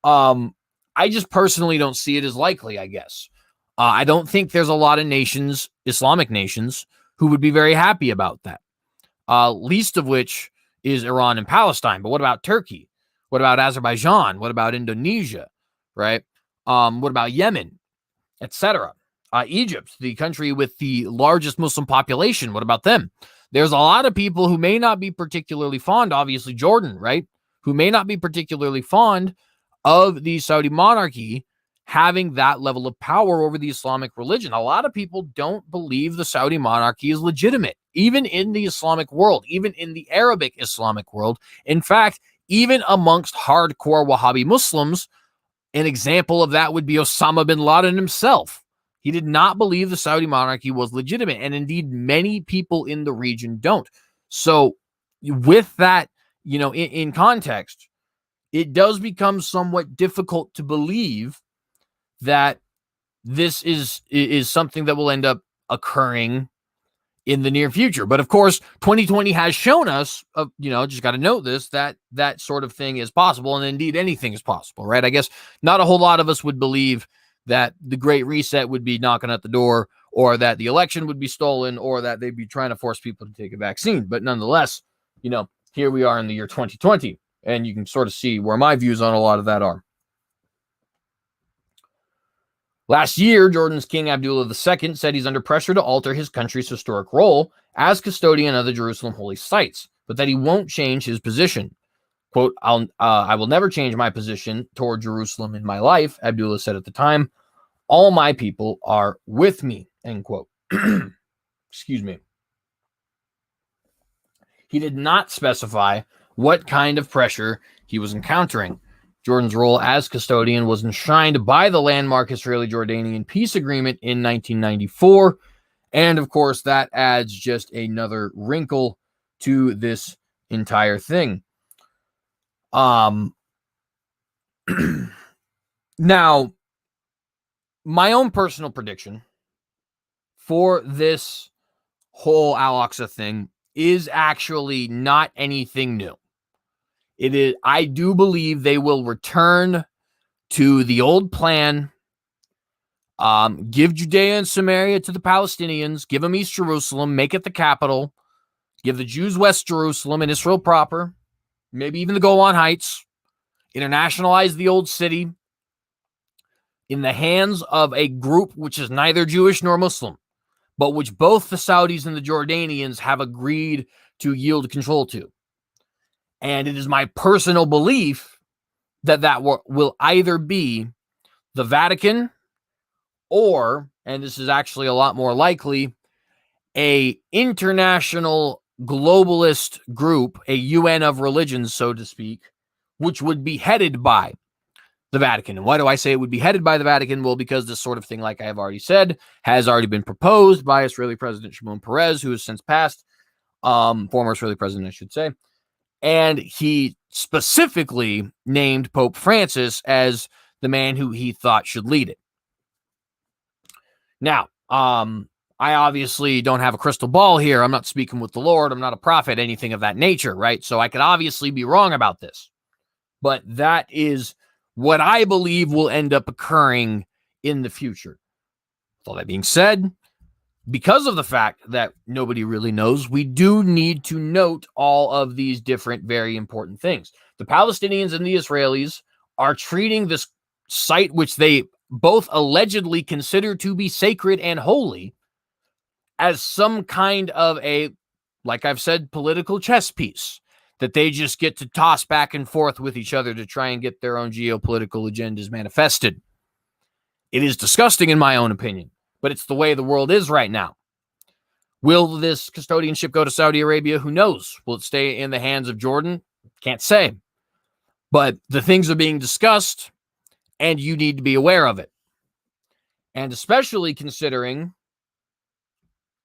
I just personally don't see it as likely, I guess. I don't think there's a lot of nations, Islamic nations, who would be very happy about that. Least of which is Iran and Palestine. But what about Turkey? What about Azerbaijan? What about Indonesia, right? What about Yemen, etc.? Egypt, the country with the largest Muslim population. What about them? There's a lot of people who may not be particularly fond, obviously Jordan, right? Who may not be particularly fond of the Saudi monarchy having that level of power over the Islamic religion. A lot of people don't believe the Saudi monarchy is legitimate, even in the Islamic world, even in the Arabic Islamic world. In fact, even amongst hardcore Wahhabi Muslims, an example of that would be Osama bin Laden himself. He did not believe the Saudi monarchy was legitimate, and indeed many people in the region don't. So with that, in context, it does become somewhat difficult to believe that this is something that will end up occurring in the near future. But of course, 2020 has shown us, just got to note this, that sort of thing is possible. And indeed, anything is possible, right? I guess not a whole lot of us would believe that the Great Reset would be knocking at the door, or that the election would be stolen, or that they'd be trying to force people to take a vaccine. But nonetheless, here we are in the year 2020, and you can sort of see where my views on a lot of that are. Last year, Jordan's King Abdullah II said he's under pressure to alter his country's historic role as custodian of the Jerusalem holy sites, but that he won't change his position. Quote, I will never change my position toward Jerusalem in my life, Abdullah said at the time. All my people are with me, end quote. Excuse me. He did not specify what kind of pressure he was encountering. Jordan's role as custodian was enshrined by the landmark Israeli-Jordanian peace agreement in 1994. And of course, that adds just another wrinkle to this entire thing. Now, my own personal prediction for this whole Al-Aqsa thing is actually not anything new. It is. I do believe they will return to the old plan. Give Judea and Samaria to the Palestinians. Give them East Jerusalem. Make it the capital. Give the Jews West Jerusalem and Israel proper. Maybe even the Golan Heights. Internationalize the old city in the hands of a group which is neither Jewish nor Muslim, but which both the Saudis and the Jordanians have agreed to yield control to. And it is my personal belief that will either be the Vatican or, and this is actually a lot more likely, a international globalist group, a UN of religions, so to speak, which would be headed by the Vatican. And why do I say it would be headed by the Vatican? Well, because this sort of thing, like I have already said, has already been proposed by Israeli President Shimon Peres, who has since passed, former Israeli president, I should say. And he specifically named Pope Francis as the man who he thought should lead it. Now, I obviously don't have a crystal ball here. I'm not speaking with the Lord. I'm not a prophet, anything of that nature, right? So I could obviously be wrong about this. But that is what I believe will end up occurring in the future. With all that being said, because of the fact that nobody really knows, we do need to note all of these different, very important things. The Palestinians and the Israelis are treating this site, which they both allegedly consider to be sacred and holy, as some kind of a, like I've said, political chess piece that they just get to toss back and forth with each other to try and get their own geopolitical agendas manifested. It is disgusting in my own opinion, but it's the way the world is right now. Will this custodianship go to Saudi Arabia? Who knows? Will it stay in the hands of Jordan? Can't say. But the things are being discussed, and you need to be aware of it. And especially considering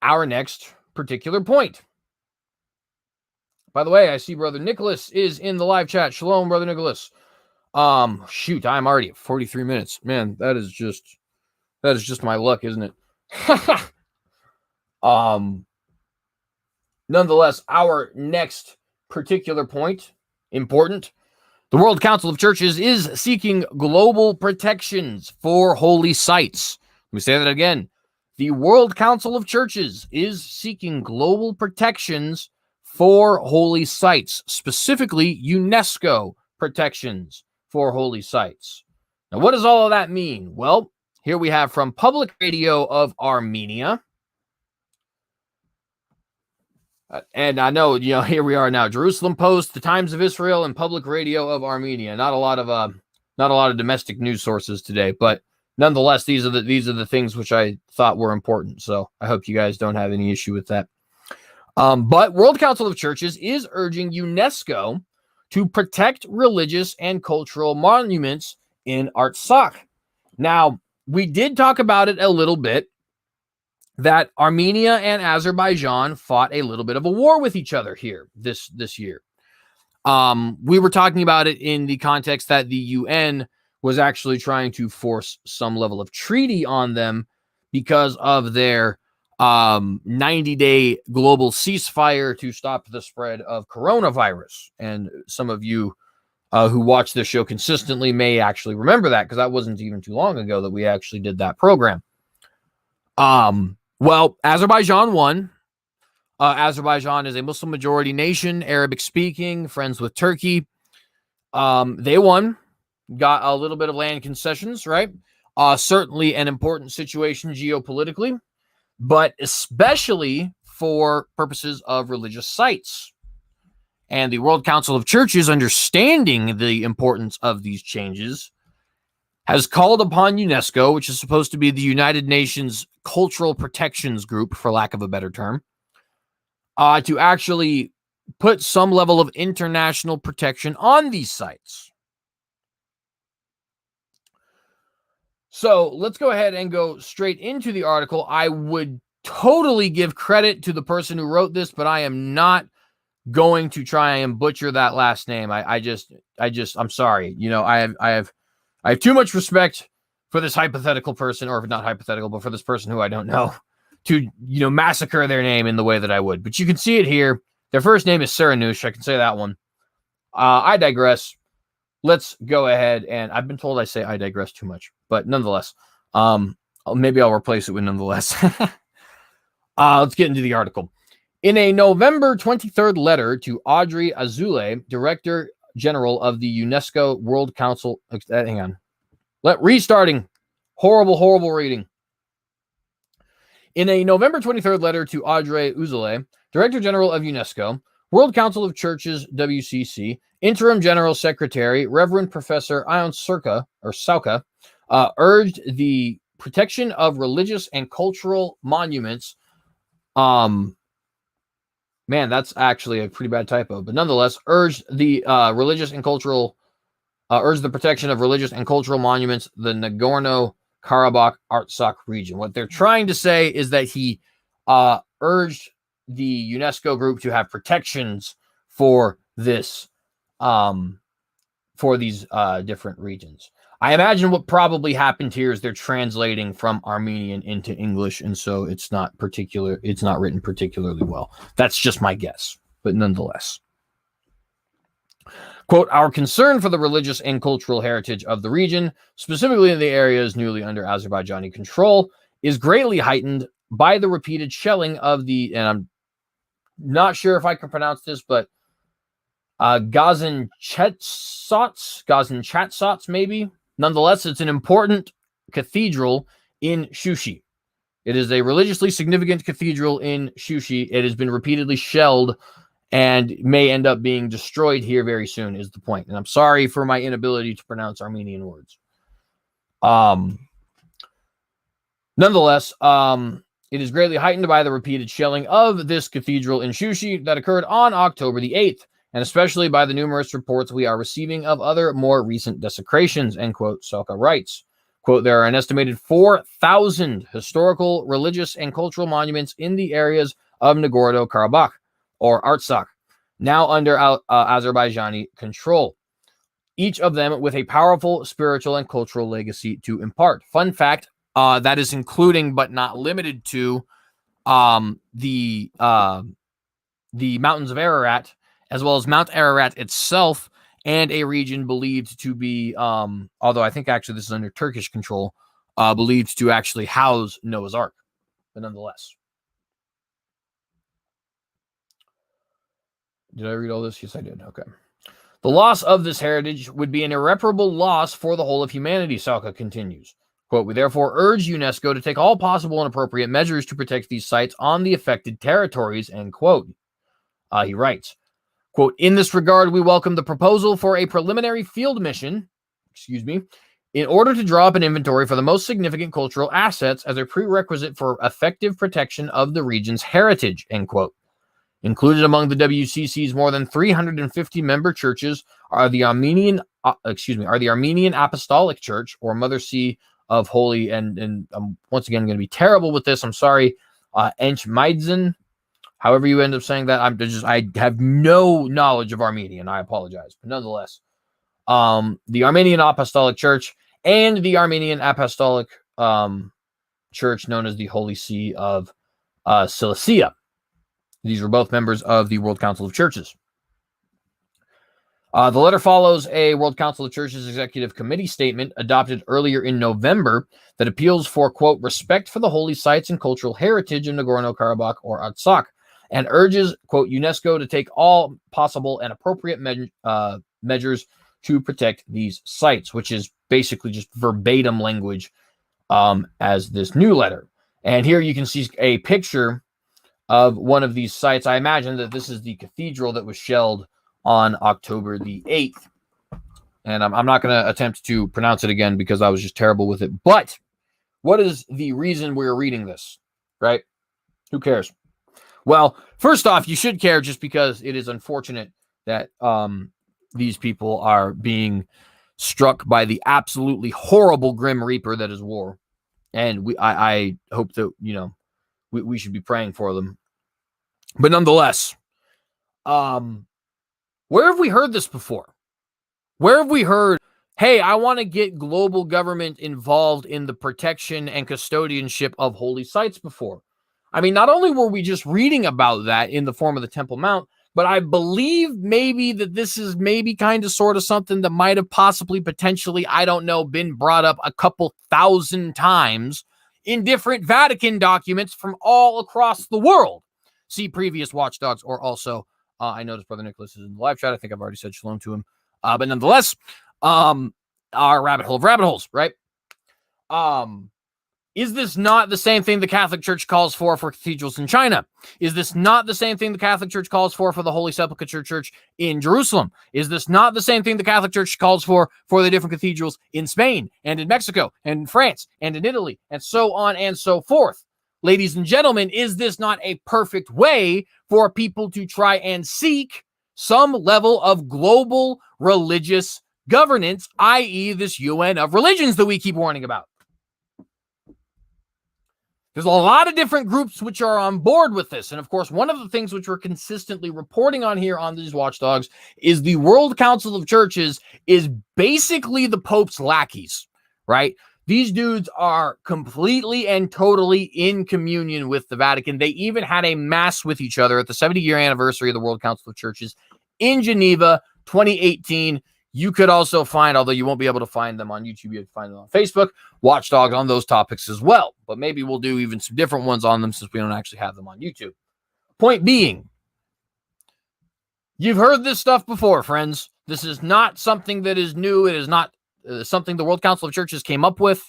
our next particular point. By the way, I see Brother Nicholas is in the live chat. Shalom, Brother Nicholas. Shoot, I'm already at 43 minutes. Man, that is just my luck, isn't it? Nonetheless, our next particular point, important. The World Council of Churches is seeking global protections for holy sites. Let me say that again. The World Council of Churches is seeking global protections for holy sites, specifically UNESCO protections for holy sites. Now, what does all of that mean? Well, here we have from Public Radio of Armenia. And I know, here we are now. Jerusalem Post, the Times of Israel, and Public Radio of Armenia. Not a lot of domestic news sources today, but nonetheless, these are the things which I thought were important. So I hope you guys don't have any issue with that. But World Council of Churches is urging UNESCO to protect religious and cultural monuments in Artsakh. Now, we did talk about it a little bit, that Armenia and Azerbaijan fought a little bit of a war with each other here this year. We were talking about it in the context that the UN was actually trying to force some level of treaty on them because of their 90-day global ceasefire to stop the spread of coronavirus. And some of you who watch this show consistently may actually remember that, because that wasn't even too long ago that we actually did that program. Well, Azerbaijan won. Azerbaijan is a Muslim majority nation, Arabic speaking, friends with Turkey. They won, got a little bit of land concessions, right? Certainly an important situation geopolitically, but especially for purposes of religious sites. And the World Council of Churches, understanding the importance of these changes, has called upon UNESCO, which is supposed to be the United Nations Cultural Protections Group, for lack of a better term, to actually put some level of international protection on these sites. So let's go ahead and go straight into the article. I would totally give credit to the person who wrote this, but I am not going to try and butcher that last name. I'm sorry. You know, I have too much respect for this hypothetical person, or if not hypothetical, but for this person who I don't know, to, massacre their name in the way that I would. But you can see it here. Their first name is Saranush. I can say that one. I digress. Let's go ahead, and I've been told I say I digress too much, but nonetheless, maybe I'll replace it with nonetheless. Let's get into the article. In a November 23rd letter to Audrey Azoulay, Director General of the UNESCO World Council, hang on. Restarting. Horrible reading. In a November 23rd letter to Audrey Azoulay, Director General of UNESCO, World Council of Churches, WCC, Interim General Secretary, Reverend Professor Ion Sauka, urged the protection of religious and cultural monuments. Man, that's actually a pretty bad typo, but nonetheless, urged the protection of religious and cultural monuments, the Nagorno-Karabakh Artsakh region. What they're trying to say is that he urged the UNESCO group to have protections for this, for these different regions. I imagine what probably happened here is they're translating from Armenian into English, and so it's not written particularly well. That's just my guess, but nonetheless. Quote, our concern for the religious and cultural heritage of the region, specifically in the areas newly under Azerbaijani control, is greatly heightened by the repeated shelling of the, and I'm not sure if I can pronounce this, but Gaziantepsots, maybe. Nonetheless, it's an important cathedral in Shushi. It is a religiously significant cathedral in Shushi. It has been repeatedly shelled and may end up being destroyed here very soon, is the point. And I'm sorry for my inability to pronounce Armenian words. Nonetheless, it is greatly heightened by the repeated shelling of this cathedral in Shushi that occurred on October the 8th, and especially by the numerous reports we are receiving of other more recent desecrations, end quote. Sauka writes, quote, there are an estimated 4,000 historical, religious, and cultural monuments in the areas of Nagorno-Karabakh, or Artsakh, now under Azerbaijani control, each of them with a powerful spiritual and cultural legacy to impart. Fun fact, that is including but not limited to the mountains of Ararat, as well as Mount Ararat itself, and a region believed to be, although I think actually this is under Turkish control, believed to actually house Noah's Ark, but nonetheless. Did I read all this? Yes, I did. Okay. The loss of this heritage would be an irreparable loss for the whole of humanity, Sauka continues. Quote, we therefore urge UNESCO to take all possible and appropriate measures to protect these sites on the affected territories, end quote. He writes, quote, in this regard, we welcome the proposal for a preliminary field mission, in order to draw up an inventory for the most significant cultural assets as a prerequisite for effective protection of the region's heritage, end quote. Included among the WCC's more than 350 member churches are the Armenian Apostolic Church, or Mother C of holy, and I'm once again going to be terrible with this. I'm sorry. Enchmeidzin, however you end up saying that. I have no knowledge of Armenian. I apologize. But nonetheless, the Armenian Apostolic Church and the Armenian Apostolic Church, known as the Holy See of Cilicia. These were both members of the World Council of Churches. The letter follows a World Council of Churches Executive Committee statement adopted earlier in November that appeals for, quote, respect for the holy sites and cultural heritage of Nagorno-Karabakh or Artsakh, and urges, quote, UNESCO to take all possible and appropriate measures to protect these sites, which is basically just verbatim language as this new letter. And here you can see a picture of one of these sites. I imagine that this is the cathedral that was shelled on October the 8th. And I'm not going to attempt to pronounce it again because I was just terrible with it. But what is the reason we're reading this, right? Who cares? Well, first off, you should care just because it is unfortunate that these people are being struck by the absolutely horrible Grim Reaper that is war. And I hope that, we should be praying for them. But nonetheless, where have we heard this before? Where have we heard, hey, I want to get global government involved in the protection and custodianship of holy sites before? I mean, not only were we just reading about that in the form of the Temple Mount, but I believe maybe that this is maybe kind of sort of something that might have possibly, potentially, I don't know, been brought up a couple thousand times in different Vatican documents from all across the world. See previous Watchdogs, or also, I noticed Brother Nicholas is in the live chat. I think I've already said shalom to him. But nonetheless, our rabbit hole of rabbit holes, right? Is this not the same thing the Catholic Church calls for cathedrals in China? Is this not the same thing the Catholic Church calls for the Holy Sepulchre Church in Jerusalem? Is this not the same thing the Catholic Church calls for the different cathedrals in Spain and in Mexico and in France and in Italy and so on and so forth? Ladies and gentlemen, is this not a perfect way for people to try and seek some level of global religious governance, i.e. this UN of religions that we keep warning about? There's a lot of different groups which are on board with this. And of course, one of the things which we're consistently reporting on here on these Watchdogs is the World Council of Churches is basically the Pope's lackeys, right? These dudes are completely and totally in communion with the Vatican. They even had a mass with each other at the 70-year anniversary of the World Council of Churches in Geneva, 2018. You could also find, although you won't be able to find them on YouTube, you have to find them on Facebook, Watchdogs on those topics as well. But maybe we'll do even some different ones on them since we don't actually have them on YouTube. Point being, you've heard this stuff before, friends. This is not something that is new. It is not something the World Council of Churches came up with.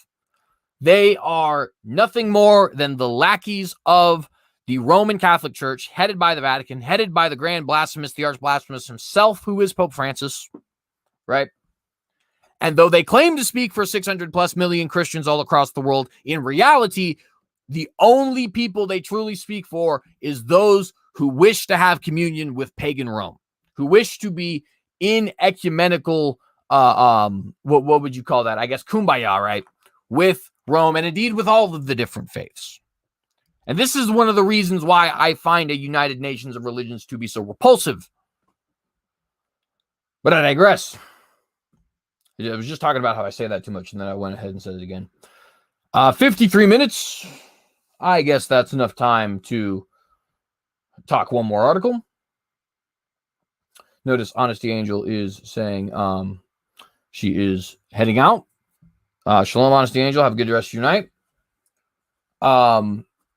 They are nothing more than the lackeys of the Roman Catholic Church, headed by the Vatican, headed by the Grand Blasphemous, the Arch Blasphemous himself, who is Pope Francis. Right? And though they claim to speak for 600 plus million Christians all across the world, in reality, the only people they truly speak for is those who wish to have communion with pagan Rome, who wish to be in ecumenical, what would you call that? I guess kumbaya, right? With Rome and indeed with all of the different faiths. And this is one of the reasons why I find a United Nations of religions to be so repulsive. But I digress. I was just talking about how I say that too much, and then I went ahead and said it again. 53 minutes. I guess that's enough time to talk one more article. Notice Honesty Angel is saying she is heading out. Shalom, Honesty Angel. Have a good rest of your night.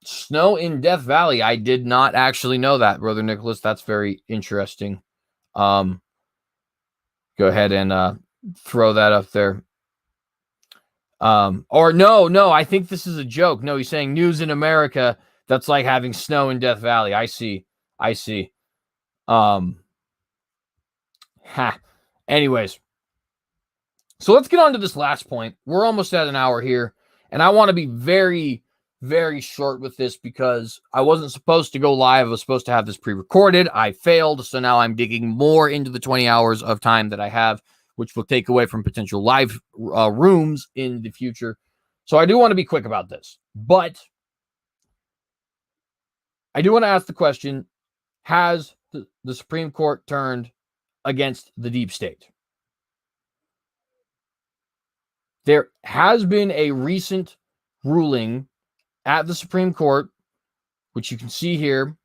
Snow in Death Valley. I did not actually know that, Brother Nicholas. That's very interesting. Go ahead and throw that up there. Or no, I think this is a joke. No, he's saying news in America. That's like having snow in Death Valley. I see. Anyways. So let's get on to this last point. We're almost at an hour here, and I want to be very, very short with this because I wasn't supposed to go live. I was supposed to have this pre-recorded. I failed, so now I'm digging more into the 20 hours of time that I have, which will take away from potential live rooms in the future. So I do want to be quick about this, but I do want to ask the question, has the Supreme Court turned against the deep state? There has been a recent ruling at the Supreme Court, which you can see here,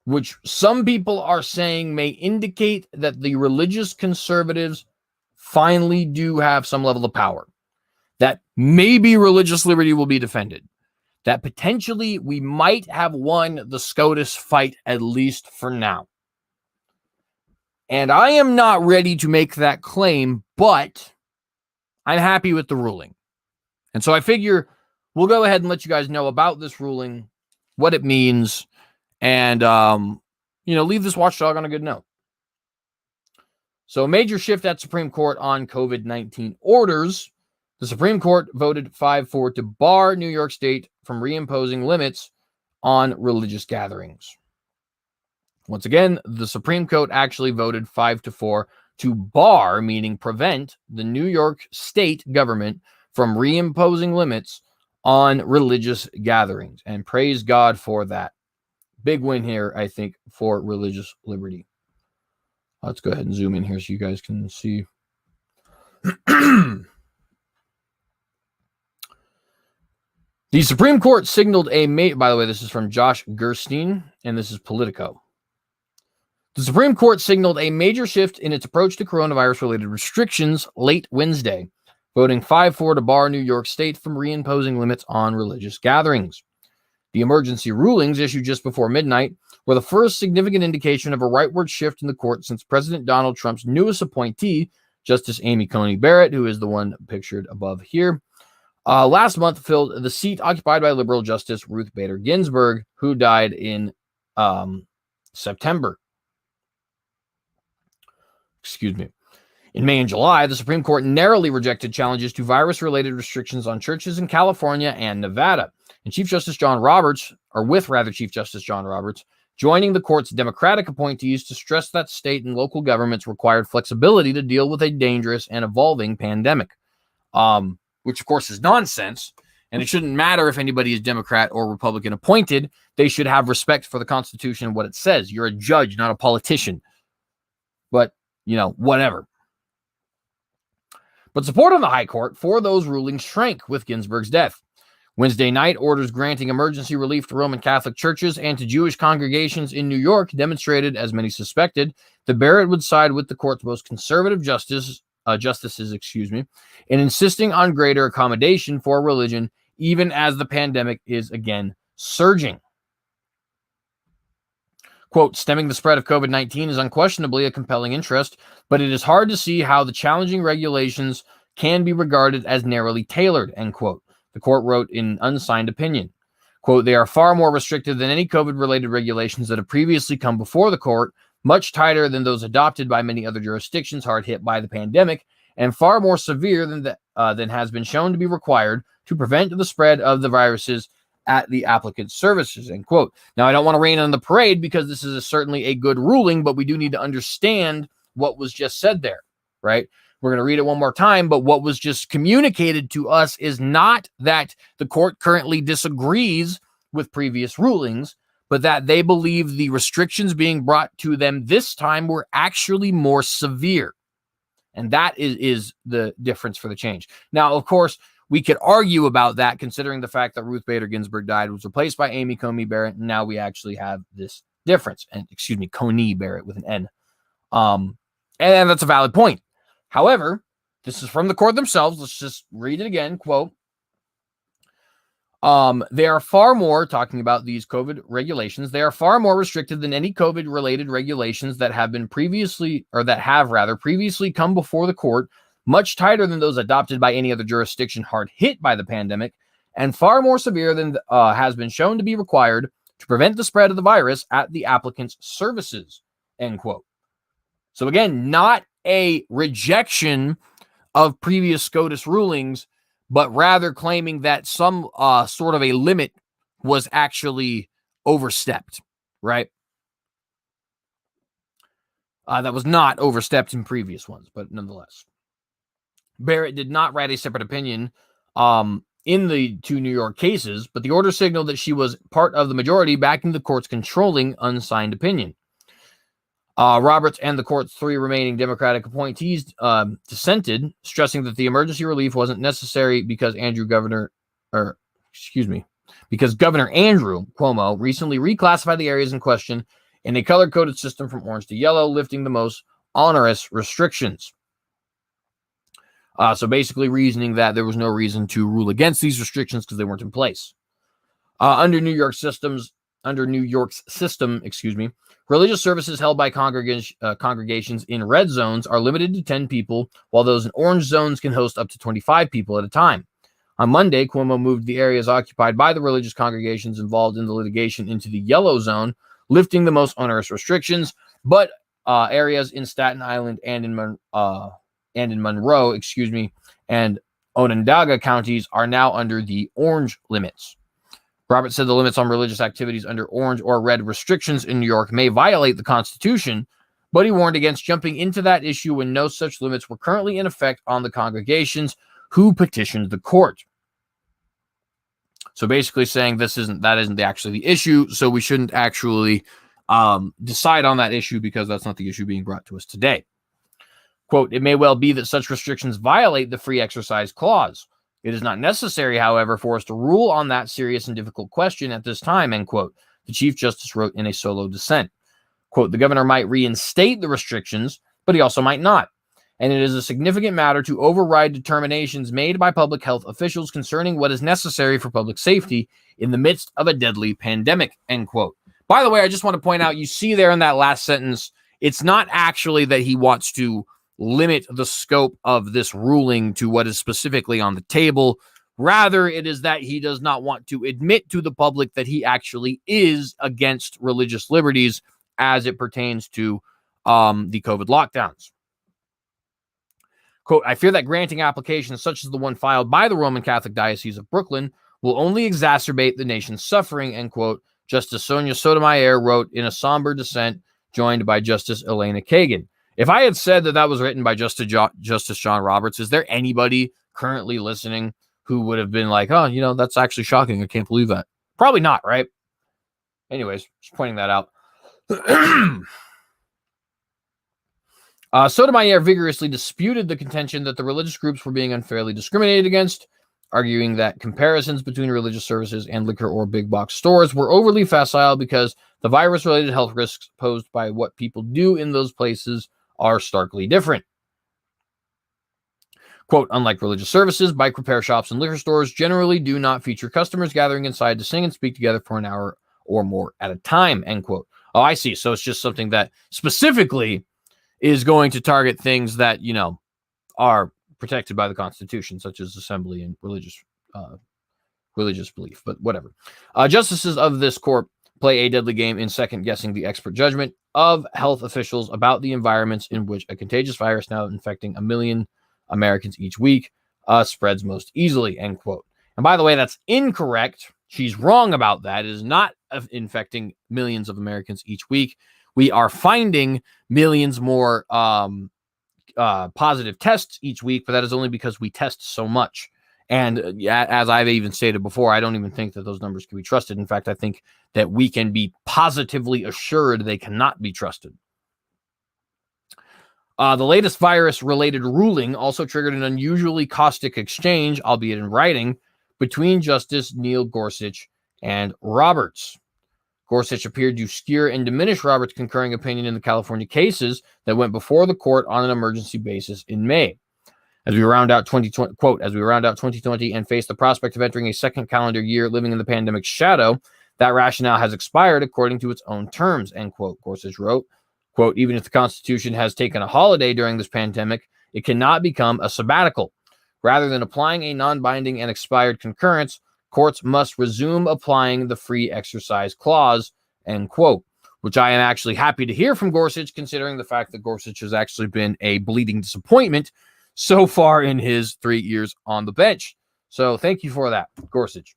which some people are saying may indicate that the religious conservatives finally do have some level of power, that maybe religious liberty will be defended, that potentially we might have won the SCOTUS fight, at least for now. And I am not ready to make that claim, but I'm happy with the ruling. And so I figure we'll go ahead and let you guys know about this ruling, what it means, and, leave this watchdog on a good note. So a major shift at Supreme Court on COVID-19 orders. The Supreme Court voted 5-4 to bar New York State from reimposing limits on religious gatherings. Once again, the Supreme Court actually voted 5-4 to bar, meaning prevent, the New York State government from reimposing limits on religious gatherings. And praise God for that. Big win here, I think, for religious liberty. Let's go ahead and zoom in here so you guys can see. The Supreme Court signaled by the way, this is from Josh Gerstein, and this is Politico. The Supreme Court signaled a major shift in its approach to coronavirus-related restrictions late Wednesday, voting 5-4 to bar New York State from reimposing limits on religious gatherings. The emergency rulings issued just before midnight were the first significant indication of a rightward shift in the court since President Donald Trump's newest appointee, Justice Amy Coney Barrett, who is the one pictured above here, last month filled the seat occupied by liberal Justice Ruth Bader Ginsburg, who died in September. In May and July, the Supreme Court narrowly rejected challenges to virus-related restrictions on churches in California and Nevada. And Chief Justice John Roberts, joining the court's Democratic appointees to stress that state and local governments required flexibility to deal with a dangerous and evolving pandemic, which, of course, is nonsense. And it shouldn't matter if anybody is Democrat or Republican appointed. They should have respect for the Constitution and what it says. You're a judge, not a politician. But, whatever. But support on the high court for those rulings shrank with Ginsburg's death. Wednesday night, orders granting emergency relief to Roman Catholic churches and to Jewish congregations in New York demonstrated, as many suspected, that Barrett would side with the court's most conservative justices, in insisting on greater accommodation for religion, even as the pandemic is again surging. Quote, stemming the spread of COVID-19 is unquestionably a compelling interest, but it is hard to see how the challenging regulations can be regarded as narrowly tailored, end quote. The court wrote in unsigned opinion. Quote, they are far more restrictive than any COVID-related regulations that have previously come before the court, much tighter than those adopted by many other jurisdictions hard hit by the pandemic, and far more severe than has been shown to be required to prevent the spread of the viruses at the applicant's services, end quote. Now, I don't want to rain on the parade because this is certainly a good ruling, but we do need to understand what was just said there, right? We're going to read it one more time, but what was just communicated to us is not that the court currently disagrees with previous rulings, but that they believe the restrictions being brought to them this time were actually more severe. And that is the difference for the change. Now, of course, we could argue about that considering the fact that Ruth Bader Ginsburg died, was replaced by Amy Coney Barrett, and now we actually have this difference. And Coney Barrett with an N. And that's a valid point. However, this is from the court themselves. Let's just read it again. Quote, they are far more, talking about these COVID regulations, they are far more restricted than any COVID-related regulations that have previously come before the court, much tighter than those adopted by any other jurisdiction hard hit by the pandemic, and far more severe than has been shown to be required to prevent the spread of the virus at the applicant's services, end quote. So again, not a rejection of previous SCOTUS rulings, but rather claiming that some sort of a limit was actually overstepped, right? That was not overstepped in previous ones, but nonetheless. Barrett did not write a separate opinion in the two New York cases, but the order signaled that she was part of the majority backing the court's controlling unsigned opinion. Roberts and the court's three remaining Democratic appointees dissented, stressing that the emergency relief wasn't necessary because Governor Andrew Cuomo recently reclassified the areas in question in a color-coded system from orange to yellow, lifting the most onerous restrictions. So basically reasoning that there was no reason to rule against these restrictions because they weren't in place. Under New York's system, religious services held by congregations in red zones are limited to 10 people, while those in orange zones can host up to 25 people at a time. On Monday, Cuomo moved the areas occupied by the religious congregations involved in the litigation into the yellow zone, lifting the most onerous restrictions, but areas in Staten Island and in Monroe, and Onondaga counties are now under the orange limits. Roberts said the limits on religious activities under orange or red restrictions in New York may violate the Constitution, but he warned against jumping into that issue when no such limits were currently in effect on the congregations who petitioned the court. So basically saying that isn't actually the issue, so we shouldn't actually decide on that issue because that's not the issue being brought to us today. Quote, it may well be that such restrictions violate the free exercise clause. It is not necessary, however, for us to rule on that serious and difficult question at this time, end quote, the Chief Justice wrote in a solo dissent. Quote, the governor might reinstate the restrictions, but he also might not. And it is a significant matter to override determinations made by public health officials concerning what is necessary for public safety in the midst of a deadly pandemic, end quote. By the way, I just want to point out, you see there in that last sentence, it's not actually that he wants to limit the scope of this ruling to what is specifically on the table. Rather, it is that he does not want to admit to the public that he actually is against religious liberties as it pertains to the COVID lockdowns. Quote, I fear that granting applications such as the one filed by the Roman Catholic Diocese of Brooklyn will only exacerbate the nation's suffering, end quote, Justice Sonia Sotomayor wrote in a somber dissent joined by Justice Elena Kagan. If I had said that was written by Justice John Roberts, is there anybody currently listening who would have been like, oh, that's actually shocking. I can't believe that. Probably not, right? Anyways, just pointing that out. Sotomayor vigorously disputed the contention that the religious groups were being unfairly discriminated against, arguing that comparisons between religious services and liquor or big box stores were overly facile because the virus-related health risks posed by what people do in those places are starkly different. Quote, unlike religious services, bike repair shops and liquor stores generally do not feature customers gathering inside to sing and speak together for an hour or more at a time, end quote. Oh, I see. So it's just something that specifically is going to target things that, are protected by the Constitution, such as assembly and religious belief, but whatever. Justices of this court play a deadly game in second-guessing the expert judgment of health officials about the environments in which a contagious virus now infecting 1 million Americans each week spreads most easily, end quote. And by the way, that's incorrect. She's wrong about that. It is not infecting millions of Americans each week. We are finding millions more positive tests each week, but that is only because we test so much. And as I've even stated before, I don't even think that those numbers can be trusted. In fact, I think that we can be positively assured they cannot be trusted. The latest virus-related ruling also triggered an unusually caustic exchange, albeit in writing, between Justice Neil Gorsuch and Roberts. Gorsuch appeared to skewer and diminish Roberts' concurring opinion in the California cases that went before the court on an emergency basis in May. As we round out 2020, quote, as we round out 2020 and face the prospect of entering a second calendar year living in the pandemic's shadow, that rationale has expired according to its own terms, end quote, Gorsuch wrote. Quote, even if the Constitution has taken a holiday during this pandemic, it cannot become a sabbatical. Rather than applying a non-binding and expired concurrence, courts must resume applying the free exercise clause, end quote, which I am actually happy to hear from Gorsuch, considering the fact that Gorsuch has actually been a bleeding disappointment so far in his 3 years on the bench. So thank you for that, Gorsuch.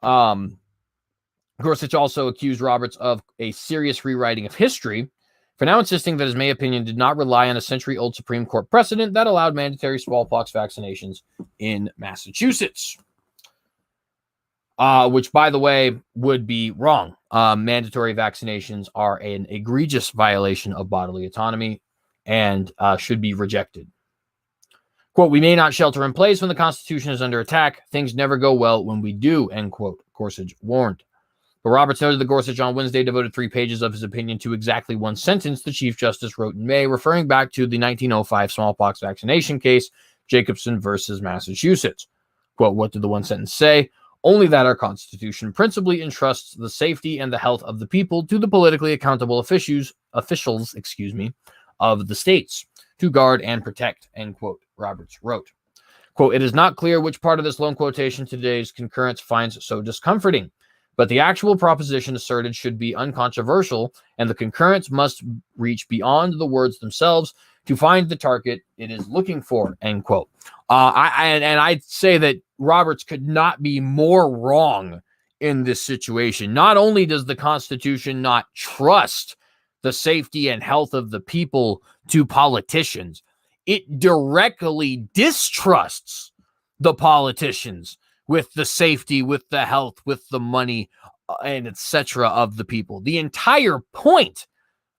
Gorsuch also accused Roberts of a serious rewriting of history for now insisting that his May opinion did not rely on a century-old Supreme Court precedent that allowed mandatory smallpox vaccinations in Massachusetts. which, by the way, would be wrong. Mandatory vaccinations are an egregious violation of bodily autonomy and should be rejected. Quote, we may not shelter in place when the Constitution is under attack. Things never go well when we do, end quote, Gorsuch warned. But Roberts noted that Gorsuch on Wednesday devoted 3 pages of his opinion to exactly one sentence the Chief Justice wrote in May, referring back to the 1905 smallpox vaccination case, Jacobson versus Massachusetts. Quote, what did the one sentence say? Only that our Constitution principally entrusts the safety and the health of the people to the politically accountable officials, of the states to guard and protect, end quote, Roberts wrote. Quote, it is not clear which part of this lone quotation today's concurrence finds so discomforting, but the actual proposition asserted should be uncontroversial, and the concurrence must reach beyond the words themselves to find the target it is looking for, end quote. I'd say that Roberts could not be more wrong in this situation. Not only does the Constitution not trust the safety and health of the people to politicians, it directly distrusts the politicians with the safety, with the health, with the money, and etc. of the people. The entire point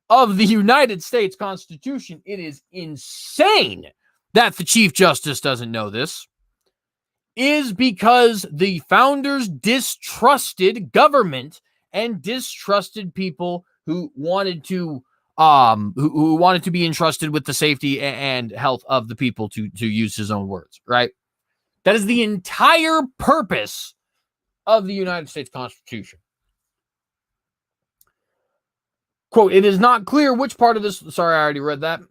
of the United States Constitution, it is insane that the Chief Justice doesn't know this, is because the founders distrusted government and distrusted people who wanted to who wanted to be entrusted with the safety and health of the people, to use his own words, right? That is the entire purpose of the United States Constitution. Quote, it is not clear which part of this, sorry, I already read that.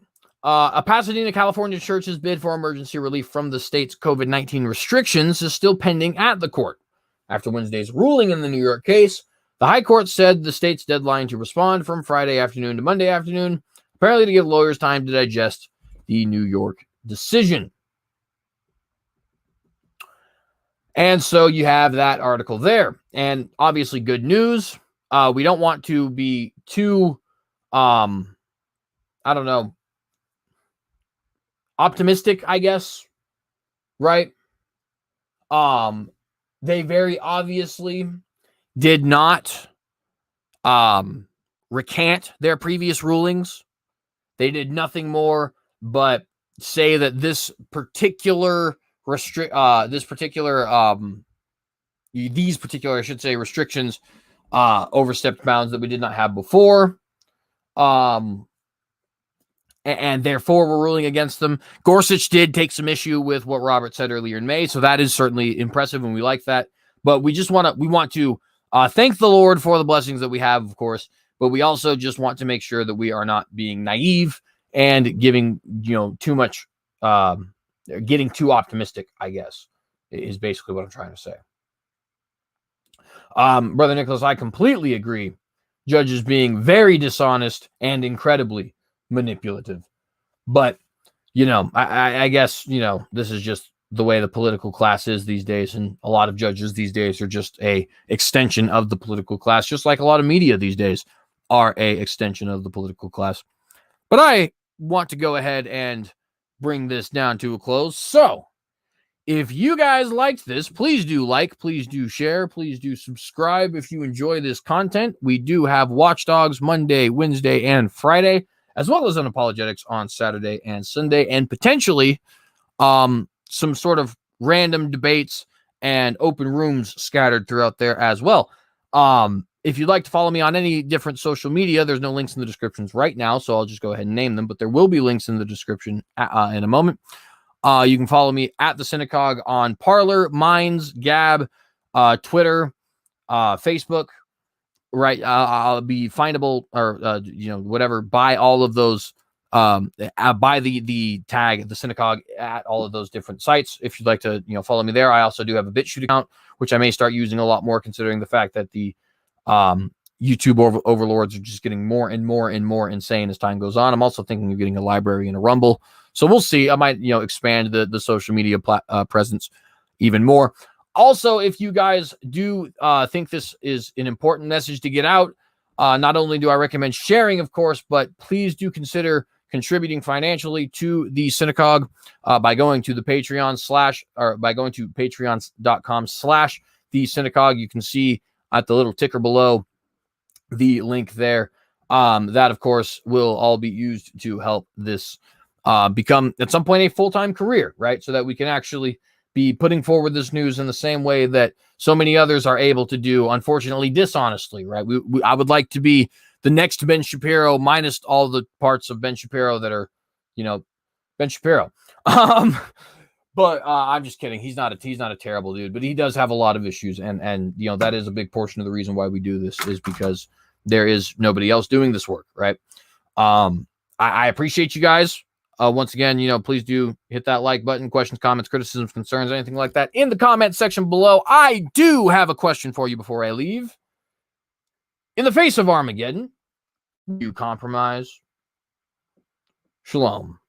A Pasadena, California church's bid for emergency relief from the state's COVID-19 restrictions is still pending at the court. After Wednesday's ruling in the New York case, the High Court said the state's deadline to respond from Friday afternoon to Monday afternoon, apparently to give lawyers time to digest the New York decision. And so you have that article there. And obviously good news. We don't want to be too, optimistic, I guess. Right? They very obviously did not recant their previous rulings. They did nothing more but say that these particular restrictions overstepped bounds that we did not have before. And therefore we're ruling against them. Gorsuch did take some issue with what Robert said earlier in May, so that is certainly impressive, and we like that. But we want to thank the Lord for the blessings that we have, of course, but we also just want to make sure that we are not being naive and giving, too much, getting too optimistic, I guess, is basically what I'm trying to say. Brother Nicholas, I completely agree. Judges being very dishonest and incredibly manipulative. But, I guess, this is just the way the political class is these days. And a lot of judges these days are just a extension of the political class, just like a lot of media these days are a extension of the political class. But I want to go ahead and bring this down to a close. So if you guys liked this, please do like, please do share, please do subscribe. If you enjoy this content, we do have Watchdogs Monday, Wednesday, and Friday, as well as Unapologetics on Saturday and Sunday, and potentially some sort of random debates and open rooms scattered throughout there as well. If you'd like to follow me on any different social media, there's no links in the descriptions right now, so I'll just go ahead and name them, but there will be links in the description in a moment. You can follow me at TheCynicogue on Parler, Minds, Gab, Twitter, Facebook. Right, I'll be findable or whatever by all of those. By the tag TheCynicogue at all of those different sites. If you'd like to follow me there, I also do have a BitChute account, which I may start using a lot more, considering the fact that the YouTube overlords are just getting more and more and more insane as time goes on. I'm also thinking of getting a library and a Rumble. So we'll see. I might, expand the social media presence even more. Also, if you guys do think this is an important message to get out, not only do I recommend sharing, of course, but please do consider contributing financially to the Cynicogue by going to the Patreon by going to patreon.com/ TheCynicogue. You can see at the little ticker below the link there. That, of course, will all be used to help this become at some point a full-time career, right? So that we can actually be putting forward this news in the same way that so many others are able to do, unfortunately, dishonestly, right? I would like to be the next Ben Shapiro, minus all the parts of Ben Shapiro that are, Ben Shapiro. But I'm just kidding. He's not a terrible dude, but he does have a lot of issues, and that is a big portion of the reason why we do this, is because there is nobody else doing this work, right? I appreciate you guys. Once again, please do hit that like button. Questions, comments, criticisms, concerns, anything like that in the comment section below. I do have a question for you before I leave. In the face of Armageddon, you compromise. Shalom.